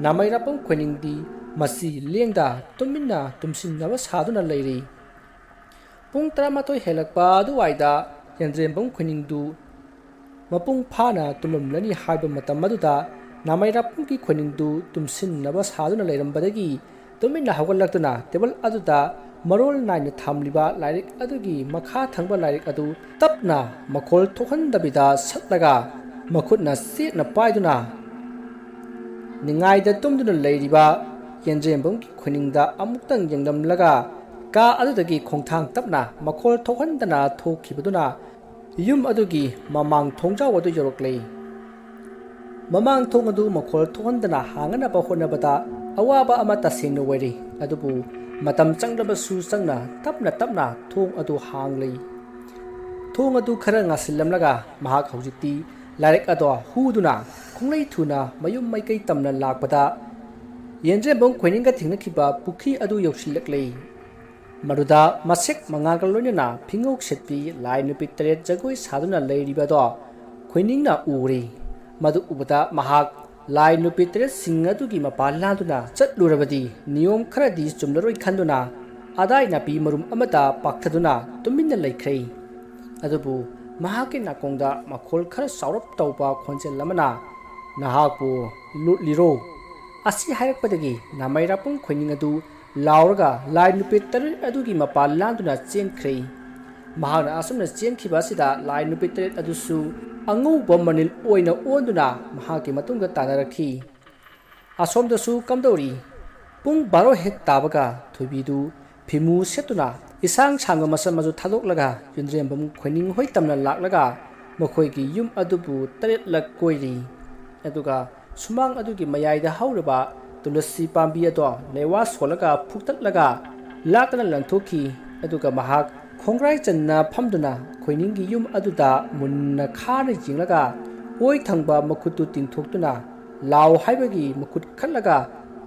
A: ꯅꯥꯃꯩꯔꯥꯄꯝ ꯈꯣꯏꯅꯤꯡꯗꯤ ꯃꯁꯤ ꯂꯦꯡꯗ ꯇꯨꯃꯤꯟꯅ ꯇꯨꯝꯁꯤꯟꯅꯕ ꯁꯥꯗꯨꯅ ꯂꯩꯔꯤ ꯄꯨꯡ 12 ꯍꯦꯜꯂꯛꯄ ꯑꯗꯨꯋꯥꯏꯗ ꯌꯦꯟꯗ꯭ꯔꯦꯝꯕꯝ ꯈꯣꯏꯅꯤꯡꯗꯨ ꯃꯄꯨꯡ ꯐꯥꯅ ꯇꯨꯝꯂꯝꯂꯅꯤ ꯍꯥꯏꯕ ꯃꯇꯝ ꯑꯗꯨꯗ ꯅꯥꯃꯩꯔꯥꯄꯝꯒꯤ ꯈꯣꯏꯅꯤꯡꯗꯨ ꯇꯨꯝꯁꯤꯟꯅꯕ ꯁꯥꯗꯨꯅ ꯂꯩꯔꯝꯕꯗꯒꯤ ꯇꯨꯃꯤꯟꯅ ꯍꯧꯒꯠꯂꯛꯇꯨꯅ ꯇꯦꯕꯜ ꯑꯗꯨꯗ ꯃꯔꯣꯜ ꯅꯥꯏꯅ ꯊꯝꯂꯤꯕ ꯂꯥꯏꯔꯤꯛ ꯑꯗꯨꯒꯤ ꯃꯈꯥ ꯊꯪꯕ ꯂꯥꯏꯔꯤꯛ ꯑꯗꯨ ꯇꯞꯅ ꯃꯈꯣꯜ ꯊꯣꯛꯍꯟꯗꯕꯤꯗ ꯁꯠꯂꯒ ꯃꯈꯨꯠꯅ ꯆꯦꯠꯅ ꯄꯥꯏꯗꯨꯅ ꯅꯤꯡꯉꯥꯏꯗ ꯇꯨꯝꯗꯨꯅ ꯂꯩꯔꯤꯕ ꯌꯦꯟꯗ꯭ꯔꯦꯝꯕꯝꯒꯤ ꯈꯣꯏꯅꯤꯡꯗ ꯑꯃꯨꯛꯇꯪ ꯌꯦꯡꯂꯝꯂꯒ ꯀꯥ ꯑꯗꯨꯗꯒꯤ ꯈꯣꯡꯊꯥꯡ ꯇꯞꯅ ꯃꯈꯣꯜ ꯊꯣꯛꯍꯟꯗꯅ ꯊꯣꯛꯈꯤꯕꯗꯨꯅ ꯌꯨꯝ ꯑꯗꯨꯒꯤ ꯃꯃꯥꯡ ꯊꯣꯡꯖꯥꯎ ꯑꯗꯨ ꯌꯧꯔꯛꯂꯦ ꯃꯃꯥꯡ ꯊꯣꯡ ꯑꯗꯨ ꯃꯈꯣꯜ ꯊꯣꯛꯍꯟꯗꯅ ꯍꯥꯡꯅꯕ ꯍꯣꯠꯅꯕꯗ ꯑꯋꯥꯕ ꯑꯃ ꯇꯁꯦꯡꯅ ꯑꯣꯏꯔꯤ ꯑꯗꯨꯕꯨ ꯃꯇꯝ ꯆꯪꯂꯕꯁꯨ ꯆꯪꯅ ꯇꯞꯅ ꯊꯣꯡ ꯑꯗꯨ ꯍꯥꯡꯂꯩ ꯊꯣꯡ ꯑꯗꯨ ꯈꯔ ꯉꯥꯁꯤꯜꯂꯝꯂꯒ ꯃꯍꯥꯛ ꯍꯧꯖꯤꯛꯇꯤ ꯂꯥꯏꯔꯤꯛ ꯑꯗꯨ ꯍꯨꯗꯨꯅ ꯈꯣꯡꯂꯩ ꯊꯨꯅ ꯃꯌꯨꯝ ꯃꯥꯏꯀꯩ ꯇꯝꯅ ꯂꯥꯛꯄꯗ ꯌꯦꯟꯗ꯭ꯔꯦꯝꯕꯝ ꯈꯣꯏꯅꯤꯡꯒ ꯊꯦꯡꯅꯈꯤꯕ ꯄꯨꯈ꯭ꯔꯤ ꯑꯗꯨ ꯌꯧꯁꯤꯜꯂꯛꯂꯦ ꯃꯗꯨꯗ ꯃꯁꯦꯛ ꯃꯉꯥꯒ ꯂꯣꯏꯅꯅ ꯐꯤꯉꯧ ꯁꯦꯠꯄꯤ ꯂꯥꯏ ꯅꯨꯄꯤ 7 ꯖꯒꯣꯏ ꯁꯥꯗꯨꯅ ꯂꯩꯔꯤꯕꯗꯣ ꯈꯣꯏꯅꯤꯡꯅ ꯎꯔꯦ ꯃꯗꯨ ꯎꯕꯗ ꯃꯍꯥꯛ ꯂꯥꯏ ꯅꯨꯄꯤ 7 ꯑꯗꯨꯒꯤ ꯃꯄꯥ ꯂꯥꯟꯗꯨꯅ ꯆꯠꯂꯨꯔꯕꯗꯤ ꯅꯤꯌꯣꯝ ꯈꯔꯗꯤ ꯆꯨꯝꯂꯔꯣꯏ ꯈꯟꯗꯨꯅ ꯑꯗꯥꯏ ꯅꯥꯄꯤ ꯃꯔꯨꯝ ꯑꯃꯗ ꯄꯥꯛꯊꯗꯨꯅ ꯇꯨꯃꯤꯟꯅ ꯂꯩꯈ꯭ꯔꯦ ꯑꯗꯨꯕꯨ ꯃꯍꯥꯛꯀꯤ ꯅꯥꯀꯣꯡꯗ ꯃꯈꯣꯜ ꯈꯔ ꯆꯥꯎꯔꯞ ꯇꯧꯕ ꯈꯣꯟꯖꯦꯜ ꯑꯃꯅ ꯅꯍꯥꯛꯄꯨ ꯂꯨꯠꯂꯤꯔꯣ ꯑꯁꯤ ꯍꯥꯏꯔꯛꯄꯗꯒꯤ ꯅꯥꯃꯩꯔꯥꯄꯝ ꯈꯣꯏꯅꯤꯡ ꯑꯗꯨ ꯂꯥꯎꯔꯒ ꯂꯥꯏ ꯅꯨꯄꯤ 7 ꯑꯗꯨꯒꯤ ꯃꯄꯥ ꯂꯥꯟꯗꯨꯅ ꯆꯦꯟꯈ꯭ꯔꯦ ꯃꯍꯥꯛꯅ ꯑꯁꯨꯝꯅ ꯆꯦꯟꯈꯤꯕ ꯑꯁꯤꯗ ꯂꯥꯏ ꯅꯨꯄꯤ 7 ꯑꯗꯨꯁꯨ ꯑꯉꯧꯕ ꯃꯅꯤꯜ ꯑꯣꯏꯅ ꯑꯣꯟꯗꯨꯅ ꯃꯍꯥꯛꯀꯤ ꯃꯇꯨꯡꯗ ꯇꯥꯟꯅꯔꯛꯈꯤ ꯑꯁꯣꯝꯗꯁꯨ ꯀꯝꯗꯧꯔꯤ ꯄꯨꯡ 12 ꯍꯦꯛ ꯇꯥꯕꯒ ꯊꯣꯏꯕꯤꯗꯨ ꯐꯤꯃꯨ ꯁꯦꯠꯇꯨꯅ ꯏꯁꯥꯡ ꯁꯥꯡꯕ ꯃꯁꯝ ꯑꯗꯨ ꯊꯥꯗꯣꯛꯂꯒ ꯌꯨꯝꯗ꯭ꯔꯦꯝꯕꯝ ꯈꯣꯏꯅꯤꯡ ꯍꯣꯏ ꯇꯝꯅ ꯂꯥꯛꯂꯒ ꯃꯈꯣꯏꯒꯤ ꯌꯨꯝ ꯑꯗꯨꯕꯨ 7ꯂꯛ ꯀꯣꯏꯔꯤ ꯑꯗꯨꯒ ꯁꯨꯃꯥꯡ ꯑꯗꯨꯒꯤ ꯃꯌꯥꯏꯗ ꯍꯧꯔꯤꯕ ꯇꯨꯂꯁꯤ ꯄꯥꯝꯕꯤ ꯑꯗꯣ ꯂꯩꯋꯥ ꯁꯣꯜꯂꯒ ꯐꯨꯛꯇꯠꯂꯒ ꯂꯥꯛꯇꯅ ꯂꯪꯊꯣꯛꯈꯤ ꯑꯗꯨꯒ ꯃꯍꯥꯛ ꯈꯣꯡꯒ꯭ꯔꯥꯏ ꯆꯟꯅ ꯐꯝꯗꯨꯅ ꯈꯣꯏꯅꯤꯡꯒꯤ ꯌꯨꯝ ꯑꯗꯨꯗ ꯃꯨꯟꯅ ꯈꯥꯅ ꯌꯦꯡꯂꯒ ꯑꯣꯏ ꯊꯪꯕ ꯃꯈꯨꯠꯇꯨ ꯇꯤꯡꯊꯣꯛꯇꯨꯅ ꯂꯥꯎ ꯍꯥꯏꯕꯒꯤ ꯃꯈꯨꯠ ꯈꯠꯂꯒ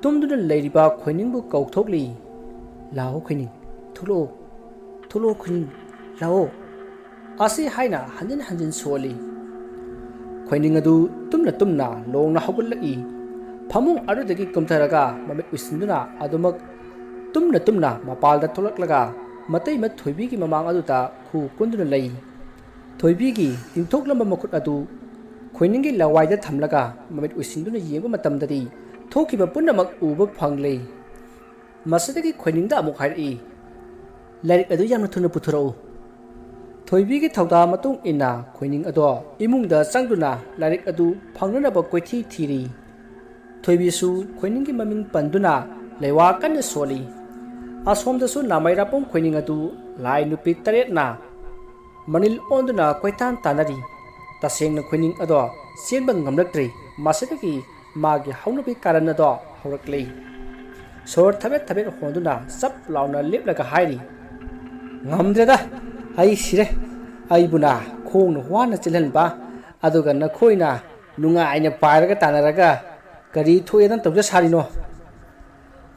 A: ꯇꯨꯝꯗꯨꯅ ꯂꯩꯔꯤꯕ ꯈꯣꯏꯅꯤꯡꯕꯨ ꯀꯧꯊꯣꯛꯂꯤ ꯂꯥꯛꯑꯣ ꯈꯣꯏꯅꯤꯡ ꯊꯣꯛꯂꯛꯑꯣ ꯈꯣꯏꯅꯤꯡ ꯂꯥꯛꯑꯣ ꯑꯁꯤ ꯍꯥꯏꯅ ꯍꯟꯖꯤꯟ ꯍꯟꯖꯤꯟ ꯁꯣꯜꯂꯤ ꯈꯣꯏꯅꯤꯡ ꯑꯗꯨ ꯇꯨꯝꯅ ꯂꯣꯡꯅ ꯍꯧꯒꯠꯂꯛꯏ ꯐꯃꯨꯡ ꯑꯗꯨꯗꯒꯤ ꯀꯨꯝꯊꯔꯒ ꯃꯃꯤꯠ ꯎꯏꯁꯤꯟꯗꯨꯅ ꯑꯗꯨꯃꯛ ꯇꯨꯝꯅ ꯃꯄꯥꯜꯗ ꯊꯣꯛꯂꯛꯂꯒ ꯃꯇꯩꯃ ꯊꯣꯏꯕꯤꯒꯤ ꯃꯃꯥꯡ ꯑꯗꯨꯗ ꯈꯨ ꯀꯨꯟꯗꯨꯅ ꯂꯩ ꯊꯣꯏꯕꯤꯒꯤ ꯇꯤꯡꯊꯣꯛꯂꯝꯕ ꯃꯈꯨꯠ ꯑꯗꯨ ꯈꯣꯏꯅꯤꯡꯒꯤ ꯂꯋꯥꯏꯗ ꯊꯝꯂꯒ ꯃꯃꯤꯠ ꯎꯏꯁꯤꯟꯗꯨꯅ ꯌꯦꯡꯕ ꯃꯇꯝꯗꯗꯤ ꯊꯣꯛꯈꯤꯕ ꯄꯨꯝꯅꯃꯛ ꯎꯕ ꯐꯪꯂꯦ ꯃꯁꯤꯗꯒꯤ ꯈꯣꯏꯅꯤꯡꯗ ꯑꯃꯨꯛ ꯍꯥꯏꯔꯛꯏ ꯂꯥꯏꯔꯤꯛ ꯑꯗꯨ ꯌꯥꯝꯅ ꯊꯨꯅ ꯄꯨꯊꯣꯔꯛꯎ ꯊꯣꯏꯕꯤꯒꯤ ꯊꯧꯗꯥꯡ ꯃꯇꯨꯡ ꯏꯟꯅ ꯈꯣꯏꯅꯤꯡ ꯑꯗꯣ ꯏꯃꯨꯡꯗ ꯆꯪꯗꯨꯅ ꯂꯥꯏꯔꯤꯛ ꯑꯗꯨ ꯐꯪꯅꯅꯕ ꯀꯣꯏꯊꯤ ꯊꯤꯔꯤ ꯊꯣꯏꯕꯤꯁꯨ ꯈꯣꯏꯅꯤꯡꯒꯤ ꯃꯃꯤꯡ ꯄꯟꯗꯨꯅ ꯂꯩꯋꯥ ꯀꯟꯅ ꯁꯣꯜꯂꯤ ꯑꯁꯣꯝꯗꯁꯨ ꯅꯥꯃꯩꯔꯥꯄꯝ ꯈꯣꯏꯅꯤꯡ ꯑꯗꯨ ꯂꯥꯏ ꯅꯨꯄꯤ 7ꯅ ꯃꯅꯤꯜ ꯑꯣꯟꯗꯨꯅ ꯀꯣꯏꯇꯥꯟ ꯇꯥꯟꯅꯔꯤ ꯇꯁꯦꯡꯅ ꯈꯣꯏꯅꯤꯡ ꯑꯗꯣ ꯆꯦꯟꯕ ꯉꯝꯂꯛꯇ꯭ꯔꯤ ꯃꯁꯤꯗꯒꯤ ꯃꯥꯒꯤ ꯍꯧꯅꯕꯤ ꯀꯥꯔꯟ ꯑꯗꯣ ꯍꯧꯔꯛꯂꯤ ꯁꯣꯔ ꯊꯕꯦꯠ ꯍꯣꯟꯗꯨꯅ ꯆꯞ ꯂꯥꯎꯅ ꯂꯦꯞꯂꯒ ꯍꯥꯏꯔꯤ ꯉꯝꯗ꯭ꯔꯦꯗ ꯑꯩ ꯁꯤꯔꯦ ꯑꯩꯕꯨꯅ ꯈꯣꯡꯅ ꯋꯥꯅ ꯆꯦꯜꯍꯟꯕ ꯑꯗꯨꯒ ꯅꯈꯣꯏꯅ ꯅꯨꯡꯉꯥꯏꯅ ꯄꯥꯏꯔꯒ ꯇꯥꯟꯅꯔꯒ ꯀꯔꯤ ꯊꯣꯛꯑꯦꯅ ꯇꯧꯖ ꯁꯥꯔꯤꯅꯣ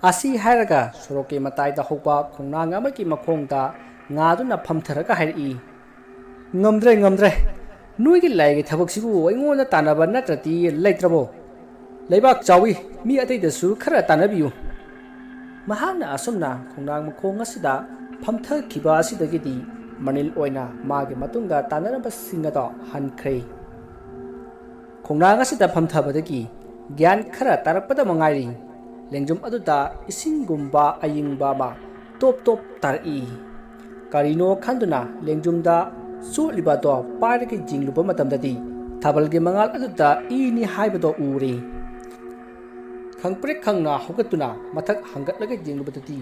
A: ꯑꯁꯤ ꯍꯥꯏꯔꯒ ꯁꯣꯔꯣꯛꯀꯤ ꯃꯇꯥꯏꯗ ꯍꯧꯕ ꯈꯣꯡꯅꯥꯡ ꯑꯃꯒꯤ ꯃꯈꯣꯡꯗ ꯉꯥꯗꯨꯅ ꯐꯝꯊꯔꯒ ꯍꯥꯏꯔꯛꯏ ꯉꯝꯗ꯭ꯔꯦ ꯅꯣꯏꯒꯤ ꯂꯥꯏꯒꯤ ꯊꯕꯛꯁꯤꯕꯨ ꯑꯩꯉꯣꯟꯗ ꯇꯥꯟꯅꯕ ꯅꯠꯇ꯭ꯔꯗꯤ ꯂꯩꯇ꯭ꯔꯕꯣ ꯂꯩꯕꯥꯛ ꯆꯥꯎꯏ ꯃꯤ ꯑꯇꯩꯗꯁꯨ ꯈꯔ ꯇꯥꯟꯅꯕꯤꯌꯨ ꯃꯍꯥꯛꯅ ꯑꯁꯨꯝꯅ ꯈꯣꯡꯅꯥꯡ ꯃꯈꯣꯡ ꯑꯁꯤꯗ ꯐꯝꯊꯈꯤꯕ ꯑꯁꯤꯗꯒꯤꯗꯤ ꯃꯅꯤꯜ ꯑꯣꯏꯅ ꯃꯥꯒꯤ ꯃꯇꯨꯡꯗ ꯇꯥꯟꯅꯔꯝꯕꯁꯤꯡ ꯑꯗꯣ ꯍꯟꯈ꯭ꯔꯦ ꯈꯣꯡꯅꯥꯡ ꯑꯁꯤꯗ ꯐꯝꯊꯕꯗꯒꯤ ꯒ꯭ꯌꯥꯟ ꯈꯔ ꯇꯥꯔꯛꯄꯗ ꯃꯉꯥꯏꯔꯤ ꯂꯦꯡꯖꯨꯝ ꯑꯗꯨꯗ ꯏꯁꯤꯡꯒꯨꯝꯕ ꯑꯏꯪꯕ ꯑꯃ ꯇꯣꯞ ꯇꯥꯔꯛꯏ ꯀꯔꯤꯅꯣ ꯈꯟꯗꯨꯅ ꯂꯦꯡꯖꯨꯝꯗ ꯆꯣꯠꯂꯤꯕ ꯑꯗꯣ ꯄꯥꯏꯔꯒ ꯌꯦꯡꯂꯨꯕ ꯃꯇꯝꯗꯗꯤ ꯊꯥꯕꯜꯒꯤ ꯃꯉꯥꯜ ꯑꯗꯨꯗ ꯏꯅꯤ ꯍꯥꯏꯕꯗꯣ ꯎꯔꯦ ꯈꯪꯄ꯭ꯔꯦꯛ ꯈꯪꯅ ꯍꯧꯒꯠꯇꯨꯅ ꯃꯊꯛ ꯍꯪꯒꯠꯂꯒ ꯌꯦꯡꯂꯨꯕꯗꯗꯤ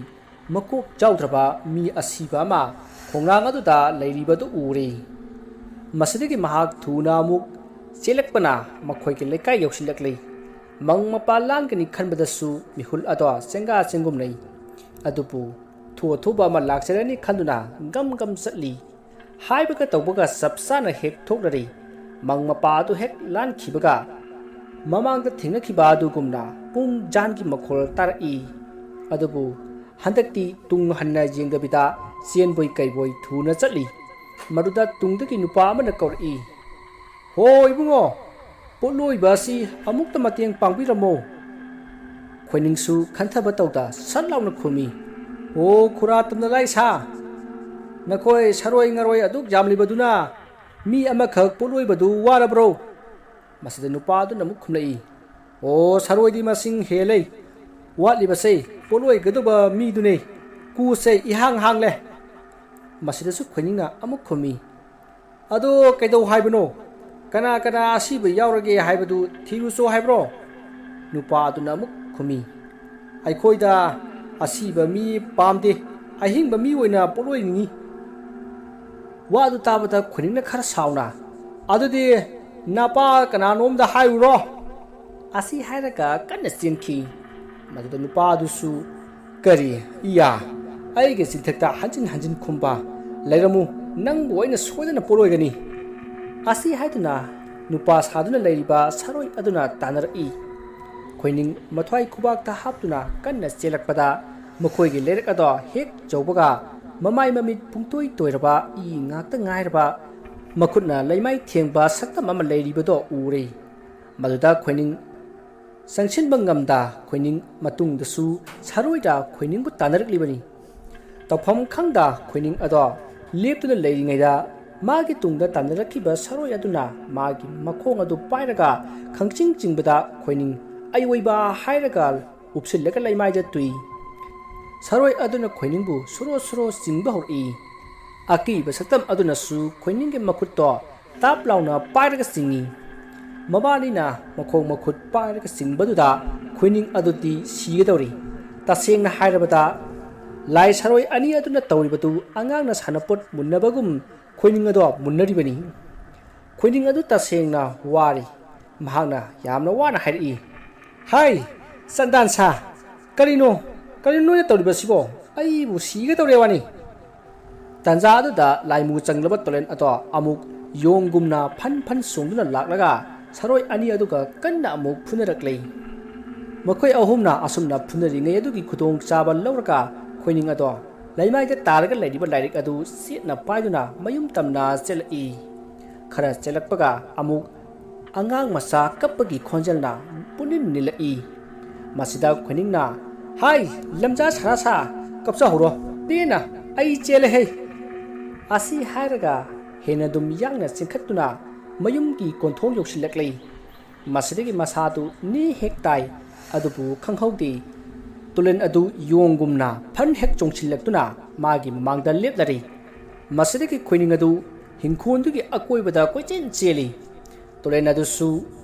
A: ꯃꯀꯣꯛ ꯌꯥꯎꯗ꯭ꯔꯕ ꯃꯤ ꯑꯁꯤꯕ ꯑꯃ ꯈꯣꯡꯅꯥꯡ ꯑꯗꯨꯗ ꯂꯩꯔꯤꯕꯗꯨ ꯎꯔꯦ ꯃꯁꯤꯗꯒꯤ ꯃꯍꯥꯛ ꯊꯨꯅ ꯑꯃꯨꯛ ꯆꯦꯜꯂꯛꯄꯅ ꯃꯈꯣꯏꯒꯤ ꯂꯩꯀꯥꯏ ꯌꯧꯁꯤꯜꯂꯛꯂꯦ ꯃꯪ ꯃꯄꯥ ꯂꯥꯟꯒꯅꯤ ꯈꯟꯕꯗꯁꯨ ꯃꯤꯍꯨꯜ ꯑꯗꯣ ꯆꯦꯡꯒꯥ ꯆꯦꯡꯒꯨꯝꯅꯩ ꯑꯗꯨꯕꯨ ꯑꯊꯨꯕ ꯑꯃ ꯂꯥꯛꯆꯔꯅꯤ ꯈꯟꯗꯨꯅ ꯒꯝ ꯆꯠꯂꯤ ꯍꯥꯏꯕꯒ ꯇꯧꯕꯒ ꯆꯞ ꯆꯥꯅ ꯍꯦꯛ ꯊꯣꯛꯅꯔꯤ ꯃꯪ ꯃꯄꯥ ꯑꯗꯨ ꯍꯦꯛ ꯂꯥꯟꯈꯤꯕꯒ ꯃꯃꯥꯡꯗ ꯊꯦꯡꯅꯈꯤꯕ ꯑꯗꯨꯒꯨꯝꯅ ꯄꯨꯡ ꯖꯥꯟꯒꯤ ꯃꯈꯣꯜ ꯇꯥꯔꯛꯏ ꯑꯗꯨꯕꯨ ꯍꯟꯗꯛꯇꯤ ꯇꯨꯡ ꯍꯟꯅ ꯌꯦꯡꯗꯕꯤꯗ ꯆꯦꯟꯕꯣꯏ ꯀꯩꯕꯣꯏ ꯊꯨꯅ ꯆꯠꯂꯤ ꯃꯗꯨꯗ ꯇꯨꯡꯗꯒꯤ ꯅꯨꯄꯥ ꯑꯃꯅ ꯀꯧꯔꯛꯏ ꯍꯣꯏ ꯏꯕꯨꯡꯉꯣ ꯄꯣꯠꯂꯣꯏꯕ ꯑꯁꯤ ꯑꯃꯨꯛꯇ ꯃꯇꯦꯡ ꯄꯥꯡꯕꯤꯔꯝꯃꯣ ꯈꯣꯏꯅꯤꯡꯁꯨ ꯈꯟꯊꯕ ꯇꯧꯗ ꯁꯠ ꯂꯥꯎꯅ ꯈꯨꯝꯃꯤ ꯑꯣ ꯈꯨꯔꯥ ꯇꯝꯅ ꯂꯥꯏꯁꯥ ꯅꯈꯣꯏ ꯁꯔꯣꯏ ꯉꯔꯣꯏ ꯑꯗꯨꯛ ꯌꯥꯝꯂꯤꯕꯗꯨꯅ ꯃꯤ ꯑꯃꯈꯛ ꯄꯣꯠꯂꯣꯏꯕꯗꯨ ꯋꯥꯔꯕ꯭ꯔꯣ ꯃꯁꯤꯗ ꯅꯨꯄꯥ ꯑꯗꯨꯅ ꯑꯃꯨꯛ ꯈꯨꯝꯂꯛꯏ ꯑꯣ ꯁꯔꯣꯏꯗꯤ ꯃꯁꯤꯡ ꯍꯦꯜꯂꯦ ꯋꯥꯠꯂꯤꯕꯁꯦ ꯄꯣꯠꯂꯣꯏꯒꯗꯕ ꯃꯤꯗꯨꯅꯦ ꯀꯨꯁꯦ ꯏꯍꯥꯡ ꯍꯥꯡꯂꯦ ꯃꯁꯤꯗꯁꯨ ꯈꯣꯏꯅꯤꯡꯅ ꯑꯃꯨꯛ ꯈꯨꯝꯃꯤ ꯑꯗꯣ ꯀꯩꯗꯧ ꯍꯥꯏꯕꯅꯣ ꯀꯅꯥ ꯀꯅꯥ ꯑꯁꯤꯕ ꯌꯥꯎꯔꯒꯦ ꯍꯥꯏꯕꯗꯨ ꯊꯤꯔꯨꯆꯣ ꯍꯥꯏꯕ꯭ꯔꯣ ꯅꯨꯄꯥ ꯑꯗꯨꯅ ꯑꯃꯨꯛ ꯈꯨꯝꯃꯤ ꯑꯩꯈꯣꯏꯗ ꯑꯁꯤꯕ ꯃꯤ ꯄꯥꯝꯗꯦ ꯑꯍꯤꯡꯕ ꯃꯤ ꯑꯣꯏꯅ ꯄꯣꯠꯂꯣꯏꯅꯤꯡꯉꯤ ꯋꯥ ꯑꯗꯨ ꯇꯥꯕꯗ ꯈꯣꯏꯅꯤꯡꯅ ꯈꯔ ꯁꯥꯎꯅ ꯑꯗꯨꯗꯤ ꯅꯄꯥ ꯀꯅꯥꯅꯣꯝꯗ ꯍꯥꯏꯔꯨꯔꯣ ꯑꯁꯤ ꯍꯥꯏꯔꯒ ꯀꯟꯅ ꯆꯦꯟꯈꯤ ꯃꯗꯨꯗ ꯅꯨꯄꯥ ꯑꯗꯨꯁꯨ ꯀꯔꯤ ꯏꯌꯥ ꯑꯩꯒꯤ ꯆꯤꯟꯊꯛꯇ ꯍꯟꯖꯤꯟ ꯍꯟꯖꯤꯟ ꯈꯨꯝꯕ ꯂꯩꯔꯝꯃꯨ ꯅꯪꯕꯨ ꯑꯩꯅ ꯁꯣꯏꯗꯅ ꯄꯣꯠꯂꯣꯏꯒꯅꯤ ꯑꯁꯤ ꯍꯥꯏꯗꯨꯅ ꯅꯨꯄꯥ ꯁꯥꯗꯨꯅ ꯂꯩꯔꯤꯕ ꯁꯔꯣꯏ ꯑꯗꯨꯅ ꯇꯥꯟꯅꯔꯛꯏ ꯈꯣꯏꯅꯤꯡ ꯃꯊ꯭ꯋꯥꯏ ꯈꯨꯕꯥꯛꯇ ꯍꯥꯞꯇꯨꯅ ꯀꯟꯅ ꯆꯦꯜꯂꯛꯄꯗ ꯃꯈꯣꯏꯒꯤ ꯂꯩꯔꯛ ꯑꯗꯣ ꯍꯦꯛ ꯌꯧꯕꯒ ꯃꯃꯥꯏ ꯃꯃꯤꯠ ꯄꯨꯡꯇꯣꯏ ꯇꯣꯏꯔꯕ ꯏ ꯉꯥꯛꯇ ꯉꯥꯏꯔꯕ ꯃꯈꯨꯠꯅ ꯂꯩꯃꯥꯏ ꯊꯦꯡꯕ ꯁꯛꯇꯝ ꯑꯃ ꯂꯩꯔꯤꯕꯗꯣ ꯎꯔꯦ ꯃꯗꯨꯗ ꯈꯣꯏꯅꯤꯡ ꯆꯪꯁꯤꯟꯕ ꯉꯝꯗ ꯈꯣꯏꯅꯤꯡ ꯃꯇꯨꯡꯗꯁꯨ ꯁꯔꯣꯏꯗ ꯈꯣꯏꯅꯤꯡꯕꯨ ꯇꯥꯟꯅꯔꯛꯂꯤꯕꯅꯤ ꯇꯧꯐꯝ ꯈꯪꯗ ꯈꯣꯏꯅꯤꯡ ꯑꯗꯣ ꯂꯦꯞꯇꯨꯅ ꯂꯩꯔꯤꯉꯩꯗ ꯃꯥꯒꯤ ꯇꯨꯡꯗ ꯇꯥꯟꯅꯔꯛꯈꯤꯕ ꯁꯔꯣꯏ ꯑꯗꯨꯅ ꯃꯥꯒꯤ ꯃꯈꯣꯡ ꯑꯗꯨ ꯄꯥꯏꯔꯒ ꯈꯪꯆꯤꯡ ꯆꯤꯡꯕꯗ ꯈꯣꯏꯅꯤꯡ ꯑꯌꯣꯏꯕ ꯍꯥꯏꯔꯒ ꯎꯞꯁꯤꯜꯂꯒ ꯂꯩꯃꯥꯏꯗ ꯇꯨꯏ ꯁꯔꯣꯏ ꯑꯗꯨꯅ ꯈꯣꯏꯅꯤꯡꯕꯨ ꯁꯨꯔꯣ ꯁꯨꯔꯣ ꯆꯤꯡꯕ ꯍꯧꯔꯛꯏ ꯑꯀꯤꯕ ꯁꯛꯇꯝ ꯑꯗꯨꯅꯁꯨ ꯈꯣꯏꯅꯤꯡꯒꯤ ꯃꯈꯨꯠꯇꯣ ꯇꯥꯞ ꯂꯥꯎꯅ ꯄꯥꯏꯔꯒ ꯆꯤꯡꯏ ꯃꯕꯥꯅꯤꯅ ꯃꯈꯣꯡ ꯃꯈꯨꯠ ꯄꯥꯏꯔꯒ ꯆꯤꯡꯕꯗꯨꯗ ꯈꯣꯏꯅꯤꯡ ꯑꯗꯨꯗꯤ ꯁꯤꯒꯗꯧꯔꯤ ꯇꯁꯦꯡꯅ ꯍꯥꯏꯔꯕꯗ ꯂꯥꯏ ꯁꯔꯣꯏ ꯑꯅꯤ ꯑꯗꯨꯅ ꯇꯧꯔꯤꯕꯗꯨ ꯑꯉꯥꯡꯅ ꯁꯥꯟꯅꯄꯣꯠ ꯃꯨꯟꯅꯕꯒꯨꯝ ꯈꯣꯏꯅꯤꯡ ꯑꯗꯣ ꯃꯨꯟꯅꯔꯤꯕꯅꯤ ꯈꯣꯏꯅꯤꯡ ꯑꯗꯨ ꯇꯁꯦꯡꯅ ꯋꯥꯔꯤ ꯃꯍꯥꯛꯅ ꯌꯥꯝꯅ ꯋꯥꯅ ꯍꯥꯏꯔꯛꯏ ꯍꯥꯏ ꯆꯟꯗꯥꯟ ꯁꯥ ꯀꯔꯤꯅꯣ ꯅꯣꯏꯅ ꯇꯧꯔꯤꯕꯁꯤꯕꯣ ꯑꯩꯕꯨ ꯁꯤꯒꯗꯧꯔꯦ ꯋꯥꯅꯤ ꯇꯟꯖꯥ ꯑꯗꯨꯗ ꯂꯥꯏꯃꯨ ꯆꯪꯂꯕ ꯇꯣꯂꯦꯟ ꯑꯗꯣ ꯑꯃꯨꯛ ꯌꯣꯡꯒꯨꯝꯅ ꯐꯟ ꯐꯟ ꯆꯣꯡꯗꯨꯅ ꯂꯥꯛꯂꯒ ꯁꯔꯣꯏ ꯑꯅꯤ ꯑꯗꯨꯒ ꯀꯟꯅ ꯑꯃꯨꯛ ꯐꯨꯅꯔꯛꯂꯤ ꯃꯈꯣꯏ ꯑꯍꯨꯝꯅ ꯑꯁꯨꯝꯅ ꯐꯨꯅꯔꯤꯉꯩ ꯑꯗꯨꯒꯤ ꯈꯨꯗꯣꯡꯆꯥꯕ ꯂꯧꯔꯒ ꯈꯣꯏꯅꯤꯡ ꯑꯗꯣ ꯂꯩꯃꯥꯏꯗ ꯇꯥꯔꯒ ꯂꯩꯔꯤꯕ ꯂꯥꯏꯔꯤꯛ ꯑꯗꯨ ꯆꯦꯠꯅ ꯄꯥꯏꯗꯨꯅ ꯃꯌꯨꯝ ꯇꯝꯅ ꯆꯦꯜꯂꯛꯏ ꯈꯔ ꯆꯦꯜꯂꯛꯄꯒ ꯑꯃꯨꯛ ꯑꯉꯥꯡ ꯃꯆꯥ ꯀꯞꯄꯒꯤ ꯈꯣꯟꯖꯦꯜꯅ ꯄꯨꯛꯅꯤꯡ ꯅꯤꯜꯂꯛꯏ ꯃꯁꯤꯗ ꯈꯣꯏꯅꯤꯡꯅ ꯍꯥꯏ ꯂꯝꯖꯥ ꯁꯔꯥꯁꯥ ꯀꯞꯆꯍꯧꯔꯣ ꯄꯦꯟꯅ ꯑꯩ ꯆꯦꯜꯂꯦꯍꯦ ꯑꯁꯤ ꯍꯥꯏꯔꯒ ꯍꯦꯟꯅ ꯑꯗꯨꯝ ꯌꯥꯡꯅ ꯆꯦꯟꯈꯠꯇꯨꯅ ꯃꯌꯨꯝꯒꯤ ꯀꯣꯟꯊꯣꯡ ꯌꯧꯁꯤꯜꯂꯛꯂꯤ ꯃꯁꯤꯗꯒꯤ ꯃꯁꯥꯗꯨ ꯅꯤ ꯍꯦꯛ ꯇꯥꯏ ꯑꯗꯨꯕꯨ ꯈꯪꯍꯧꯗꯦ ꯇꯨꯂꯦꯟ ꯑꯗꯨ ꯌꯣꯡꯒꯨꯝꯅ ꯐꯟ ꯍꯦꯛ ꯆꯣꯡꯁꯤꯜꯂꯛꯇꯨꯅ ꯃꯥꯒꯤ ꯃꯃꯥꯡꯗ ꯂꯦꯞꯂꯔꯤ ꯃꯁꯤꯗꯒꯤ ꯈꯣꯏꯅꯤꯡ ꯑꯗꯨ ꯍꯤꯡꯈꯣꯜꯗꯨꯒꯤ ꯑꯀꯣꯏꯕꯗ ꯀꯣꯏꯆꯦꯟ ꯆꯦꯜꯂꯤ ꯇꯨꯂꯦꯟ ꯑꯗꯨꯁꯨ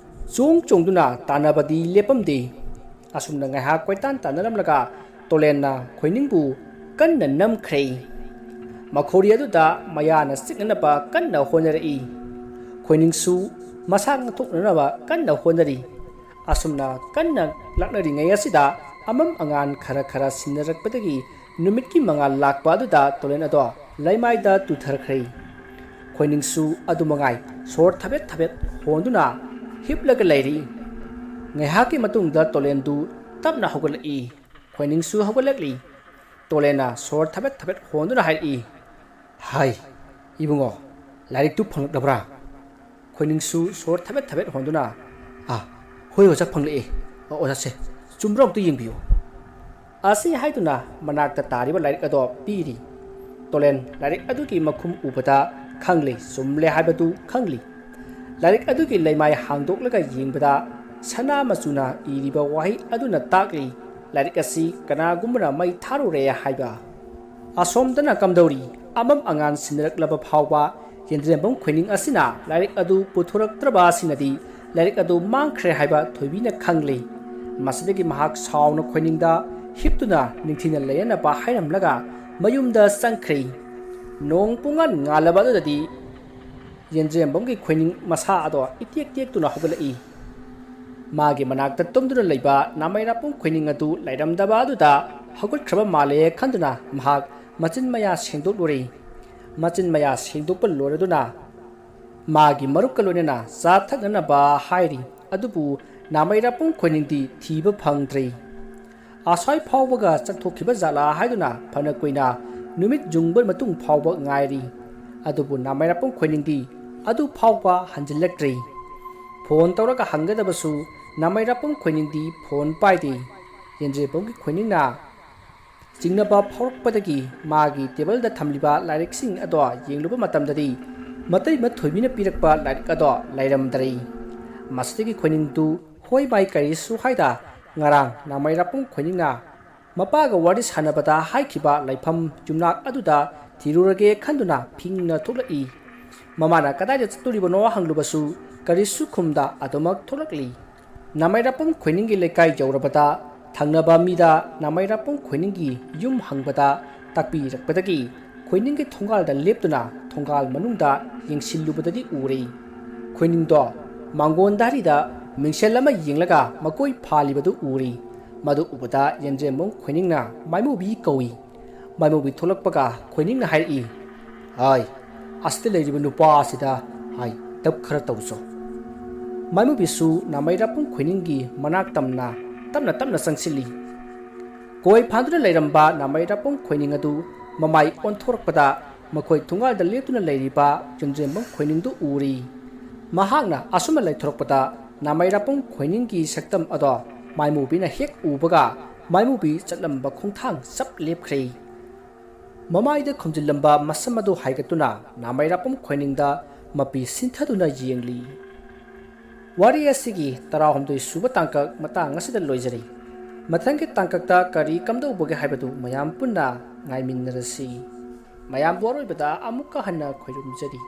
A: ꯆꯣꯡ ꯆꯣꯡꯗꯨꯅ ꯇꯥꯟꯅꯕꯗꯤ ꯂꯦꯞꯄꯝꯗꯦ ꯑꯁꯨꯝꯅ ꯉꯥꯏꯍꯥꯛ ꯀꯣꯏꯇꯥꯟ ꯇꯥꯟꯅꯔꯝꯂꯒ ꯇꯣꯂꯦꯟꯅ ꯈꯣꯏꯅꯤꯡꯕꯨ ꯀꯟꯅ ꯅꯝꯈ꯭ꯔꯦ ꯃꯈꯧꯔꯤ ꯑꯗꯨꯗ ꯃꯌꯥꯅ ꯆꯤꯛꯅꯅꯕ ꯀꯟꯅ ꯍꯣꯠꯅꯔꯛꯏ ꯈꯣꯏꯅꯤꯡꯁꯨ ꯃꯁꯥ ꯉꯥꯛꯊꯣꯛꯅꯅꯕ ꯀꯟꯅ ꯍꯣꯠꯅꯔꯤ ꯑꯁꯨꯝꯅ ꯀꯟꯅ ꯂꯥꯛꯅꯔꯤꯉꯩ ꯑꯁꯤꯗ ꯑꯃꯝ ꯑꯉꯥꯟ ꯈꯔ ꯈꯔ ꯁꯤꯟꯅꯔꯛꯄꯗꯒꯤ ꯅꯨꯃꯤꯠꯀꯤ ꯃꯉꯥꯜ ꯂꯥꯛꯄ ꯑꯗꯨꯗ ꯇꯣꯂꯦꯟ ꯑꯗꯣ ꯂꯩꯃꯥꯏꯗ ꯇꯨꯊꯔꯛꯈ꯭ꯔꯦ ꯈꯣꯏꯅꯤꯡꯁꯨ ꯑꯗꯨꯃꯉꯥꯏ ꯁꯣꯔ ꯊꯕꯦꯠ ꯊꯕꯦꯠ ꯍꯣꯟꯗꯨꯅ ꯍꯤꯞꯂꯒ ꯂꯩꯔꯤ ꯉꯥꯏꯍꯥꯛꯀꯤ ꯃꯇꯨꯡꯗ ꯇꯣꯂꯦꯟꯗꯨ ꯇꯞꯅ ꯍꯧꯒꯠꯂꯛꯏ ꯈꯣꯏꯅꯤꯡꯁꯨ ꯍꯧꯒꯠꯂꯛꯂꯤ ꯇꯣꯂꯦꯟꯅ ꯁꯣꯔ ꯊꯕꯦꯠ ꯊꯕꯦꯠ ꯍꯣꯟꯗꯨꯅ ꯍꯥꯏꯔꯛꯏ ꯍꯥꯏ ꯏꯕꯨꯡꯉꯣ ꯂꯥꯏꯔꯤꯛꯇꯨ ꯐꯪꯂꯛꯂꯕ꯭ꯔꯥ ꯈꯣꯏꯅꯤꯡꯁꯨ ꯁꯣꯔ ꯊꯕꯦꯠ ꯊꯕꯦꯠ ꯍꯣꯟꯗꯨꯅ ꯍꯣꯏ ꯑꯣꯖꯥ ꯐꯪꯂꯛꯑꯦ ꯑꯣꯖꯥꯁꯦ ꯆꯨꯝꯕ꯭ꯔꯥ ꯑꯝꯇ ꯌꯦꯡꯕꯤꯌꯨ ꯑꯁꯤ ꯍꯥꯏꯗꯨꯅ ꯃꯅꯥꯛꯇ ꯇꯥꯔꯤꯕ ꯂꯥꯏꯔꯤꯛ ꯑꯗꯣ ꯄꯤꯔꯤ ꯇꯣꯂꯦꯟ ꯂꯥꯏꯔꯤꯛ ꯑꯗꯨꯒꯤ ꯃꯈꯨꯝ ꯎꯕꯗ ꯈꯪꯂꯤ ꯆꯨꯝꯂꯦ ꯍꯥꯏꯕꯗꯨ ꯈꯪꯂꯤ ꯂꯥꯏꯔꯤꯛ ꯑꯗꯨꯒꯤ ꯂꯩꯃꯥꯏ ꯍꯥꯡꯗꯣꯛꯂꯒ ꯌꯦꯡꯕꯗ ꯁꯅꯥ ꯃꯆꯨꯅ ꯏꯔꯤꯕ ꯋꯥꯍꯩ ꯑꯗꯨꯅ ꯇꯥꯛꯂꯤ ꯂꯥꯏꯔꯤꯛ ꯑꯁꯤ ꯀꯅꯥꯒꯨꯝꯕꯅ ꯃꯩ ꯊꯥꯔꯨꯔꯦ ꯍꯥꯏꯕ ꯑꯁꯣꯝꯗꯅ ꯀꯝꯗꯧꯔꯤ ꯑꯃꯝ ꯑꯉꯥꯟ ꯁꯤꯟꯅꯔꯛꯂꯕ ꯐꯥꯎꯕ ꯌꯦꯟꯗ꯭ꯔꯦꯝꯕꯝ ꯈꯣꯏꯅꯤꯡ ꯑꯁꯤꯅ ꯂꯥꯏꯔꯤꯛ ꯑꯗꯨ ꯄꯨꯊꯣꯔꯛꯇ꯭ꯔꯕ ꯑꯁꯤꯅꯗꯤ ꯂꯥꯏꯔꯤꯛ ꯑꯗꯨ ꯃꯥꯡꯈ꯭ꯔꯦ ꯍꯥꯏꯕ ꯊꯣꯏꯕꯤꯅ ꯈꯪꯂꯤ ꯃꯁꯤꯗꯒꯤ ꯃꯍꯥꯛ ꯁꯥꯎꯅ ꯈꯣꯏꯅꯤꯡꯗ ꯍꯤꯞꯇꯨꯅ ꯅꯤꯡꯊꯤꯅ ꯂꯩꯔꯅꯕ ꯍꯥꯏꯔꯝꯂꯒ ꯃꯌꯨꯝꯗ ꯆꯪꯈ꯭ꯔꯦ ꯅꯣꯡ ꯄꯨꯡꯉꯥꯟ ꯉꯥꯜꯂꯕ ꯑꯗꯨꯗꯗꯤ ꯌꯦꯟꯗ꯭ꯔꯦꯝꯕꯝꯒꯤ ꯈꯣꯏꯅꯤꯡ ꯃꯁꯥ ꯑꯗꯣ ꯏꯇꯦꯛ ꯇꯦꯛꯇꯨꯅ ꯍꯧꯒꯠꯂꯛꯏ ꯃꯥꯒꯤ ꯃꯅꯥꯛꯇ ꯇꯨꯝꯗꯨꯅ ꯂꯩꯕ ꯅꯥꯃꯩꯔꯥꯄꯨꯝ ꯈꯣꯏꯅꯤꯡ ꯑꯗꯨ ꯂꯩꯔꯝꯗꯕ ꯑꯗꯨꯗ ꯍꯧꯒꯠꯈ꯭ꯔꯕ ꯃꯥꯜꯂꯦ ꯈꯟꯗꯨꯅ ꯃꯍꯥꯛ ꯃꯆꯤꯟ ꯃꯌꯥ ꯁꯦꯡꯗꯣꯛꯂꯨꯔꯦ ꯃꯆꯤꯟ ꯃꯌꯥ ꯁꯦꯡꯗꯣꯛꯄ ꯂꯣꯏꯔꯗꯨꯅ ꯃꯥꯒꯤ ꯃꯔꯨꯞꯀ ꯂꯣꯏꯅꯅ ꯆꯥ ꯊꯛꯅꯅꯕ ꯍꯥꯏꯔꯤ ꯑꯗꯨꯕꯨ ꯅꯥꯃꯩꯔꯥꯄꯨꯝ ꯈꯣꯏꯅꯤꯡꯗꯤ ꯊꯤꯕ ꯐꯪꯗ꯭ꯔꯦ ꯑꯁ꯭ꯋꯥꯏ ꯐꯥꯎꯕꯒ ꯆꯠꯊꯣꯛꯈꯤꯕ ꯖꯥꯠꯂꯥ ꯍꯥꯏꯗꯨꯅ ꯐꯅ ꯀꯨꯏꯅ ꯅꯨꯃꯤꯠ ꯌꯨꯡꯕ ꯃꯇꯨꯡ ꯐꯥꯎꯕ ꯉꯥꯏꯔꯤ ꯑꯗꯨꯕꯨ ꯅꯥꯃꯩꯔꯥꯄꯨꯝ ꯈꯣꯏꯅꯤꯡꯗꯤ ꯑꯗꯨ ꯐꯥꯎꯕ ꯍꯟꯖꯤꯜꯂꯛꯇ꯭ꯔꯤ ꯐꯣꯟ ꯇꯧꯔꯒ ꯍꯪꯒꯗꯕꯁꯨ ꯅꯥꯃꯩꯔꯥꯄꯨꯝ ꯈꯣꯏꯅꯤꯡꯗꯤ ꯐꯣꯟ ꯄꯥꯏꯗꯦ ꯌꯦꯟꯗ꯭ꯔꯦꯝꯕꯝꯒꯤ ꯈꯣꯏꯅꯤꯡꯅ ꯆꯤꯡꯅꯕ ꯐꯥꯎꯔꯛꯄꯗꯒꯤ ꯃꯥꯒꯤ ꯇꯦꯕꯜꯗ ꯊꯝꯂꯤꯕ ꯂꯥꯏꯔꯤꯛꯁꯤꯡ ꯑꯗꯣ ꯌꯦꯡꯂꯨꯕ ꯃꯇꯝꯗꯗꯤ ꯃꯇꯩꯃ ꯊꯣꯏꯕꯤꯅ ꯄꯤꯔꯛꯄ ꯂꯥꯏꯔꯤꯛ ꯑꯗꯣ ꯂꯩꯔꯝꯗ꯭ꯔꯦ ꯃꯁꯤꯗꯒꯤ ꯈꯣꯏꯅꯤꯡꯗꯨ ꯍꯣꯏ ꯃꯥꯏ ꯀꯔꯤꯁꯨ ꯍꯥꯏꯗ ꯉꯔꯥꯡ ꯅꯥꯃꯩꯔꯥꯄꯨꯝ ꯈꯣꯏꯅꯤꯡꯅ ꯃꯄꯥꯒ ꯋꯥꯔꯤ ꯁꯥꯟꯅꯕꯗ ꯍꯥꯏꯈꯤꯕ ꯂꯩꯐꯝ ꯌꯨꯝꯅꯥꯛ ꯑꯗꯨꯗ ꯊꯤꯔꯨꯔꯒꯦ ꯈꯟꯗꯨꯅ ꯐꯤꯡꯅ ꯊꯣꯛꯂꯛꯏ ꯃꯃꯥꯅ ꯀꯗꯥꯏꯗ ꯆꯠꯇꯣꯔꯤꯕꯅꯣ ꯍꯪꯂꯨꯕꯁꯨ ꯀꯔꯤꯁꯨ ꯈꯨꯝꯗ ꯑꯗꯨꯃꯛ ꯊꯣꯛꯂꯛꯂꯤ ꯅꯥꯃꯩꯔꯥꯄꯨꯝ ꯈꯣꯏꯅꯤꯡꯒꯤ ꯂꯩꯀꯥꯏ ꯌꯧꯔꯕꯗ ꯊꯪꯅꯕ ꯃꯤꯗ ꯅꯥꯃꯩꯔꯥꯄꯨꯝ ꯈꯣꯏꯅꯤꯡꯒꯤ ꯌꯨꯝ ꯍꯪꯕꯗ ꯇꯥꯛꯄꯤꯔꯛꯄꯗꯒꯤ ꯈꯣꯏꯅꯤꯡꯒꯤ ꯊꯣꯡꯒꯥꯜꯗ ꯂꯦꯞꯇꯨꯅ ꯊꯣꯡꯒꯥꯜ ꯃꯅꯨꯡꯗ ꯌꯦꯡꯁꯤꯜꯂꯨꯕꯗꯗꯤ ꯎꯔꯦ ꯈꯣꯏꯅꯤꯡꯗꯣ ꯃꯥꯡꯒꯣꯟ ꯗꯥꯔꯤꯗ ꯃꯤꯡꯁꯦꯜ ꯑꯃ ꯌꯦꯡꯂꯒ ꯃꯀꯣꯏ ꯐꯥꯜꯂꯤꯕꯗꯨ ꯎꯔꯤ ꯃꯗꯨ ꯎꯕꯗ ꯌꯦꯟꯗ꯭ꯔꯦꯝꯕꯝ ꯈꯣꯏꯅꯤꯡꯅ ꯃꯥꯏꯃꯨꯕꯤ ꯀꯧꯏ ꯃꯥꯏꯃꯨꯕꯤ ꯊꯣꯛꯂꯛꯄꯒ ꯈꯣꯏꯅꯤꯡꯅ ꯍꯥꯏꯔꯛꯏ ꯍꯥꯏ ꯑꯁꯤꯗ ꯂꯩꯔꯤꯕ ꯅꯨꯄꯥ ꯑꯁꯤꯗ ꯍꯥꯏ ꯇꯞ ꯈꯔ ꯇꯧꯆꯣ ꯃꯥꯏꯃꯨꯕꯤꯁꯨ ꯅꯥꯃꯩꯔꯥꯄꯨꯝ ꯈꯣꯏꯅꯤꯡꯒꯤ ꯃꯅꯥꯛ ꯇꯞꯅ ꯇꯞꯅ ꯆꯪꯁꯤꯜꯂꯤ ꯀꯣꯏ ꯐꯥꯟꯗꯨꯅ ꯂꯩꯔꯝꯕ ꯅꯥꯃꯩꯔꯥꯄꯨꯝ ꯈꯣꯏꯅꯤꯡ ꯑꯗꯨ ꯃꯃꯥꯏ ꯑꯣꯟꯊꯣꯔꯛꯄꯗ ꯃꯈꯣꯏ ꯊꯣꯡꯒꯥꯜꯗ ꯂꯦꯞꯇꯨꯅ ꯂꯩꯔꯤꯕ ꯌꯦꯟꯗ꯭ꯔꯦꯝꯕꯝ ꯈꯣꯏꯅꯤꯡꯗꯨ ꯎꯔꯤ ꯃꯍꯥꯛꯅ ꯑꯁꯨꯝꯅ ꯂꯩꯊꯣꯔꯛꯄꯗ ꯅꯥꯃꯩꯔꯥꯄꯨꯝ ꯈꯣꯏꯅꯤꯡꯒꯤ ꯁꯛꯇꯝ ꯑꯗꯣ ꯃꯥꯏꯃꯨꯕꯤꯅ ꯍꯦꯛ ꯎꯕꯒ ꯃꯥꯏꯃꯨꯕꯤ ꯆꯠꯂꯝꯕ ꯈꯣꯡꯊꯥꯡ ꯆꯞ ꯂꯦꯞꯈ꯭ꯔꯦ ꯃꯃꯥꯏꯗ ꯈꯨꯝꯖꯤꯜꯂꯝꯕ ꯃꯁꯝ ꯑꯗꯨ ꯍꯥꯏꯒꯠꯇꯨꯅ ꯅꯥꯃꯩꯔꯥꯄꯨꯝ ꯈꯣꯏꯅꯤꯡꯗ ꯃꯄꯤ ꯁꯤꯟꯊꯗꯨꯅ ꯌꯦꯡꯂꯤ ꯋꯥꯔꯤ ꯑꯁꯤꯒꯤ 12 ꯁꯨꯕ ꯇꯥꯡꯀꯛ ꯃꯇꯥꯡ ꯑꯁꯤꯗ ꯂꯣꯏꯖꯔꯤ ꯃꯊꯪꯒꯤ ꯇꯥꯡꯀꯛꯇ ꯀꯔꯤ ꯀꯝꯗꯧꯕꯒꯦ ꯍꯥꯏꯕꯗꯨ ꯃꯌꯥꯝ ꯄꯨꯟꯅ ꯉꯥꯏꯃꯤꯟꯅꯔꯁꯤ ꯃꯌꯥꯝꯕꯨ ꯑꯔꯣꯏꯕꯗ ꯑꯃꯨꯛꯀ ꯍꯟꯅ ꯈꯣꯏꯔꯨꯝꯖꯔꯤ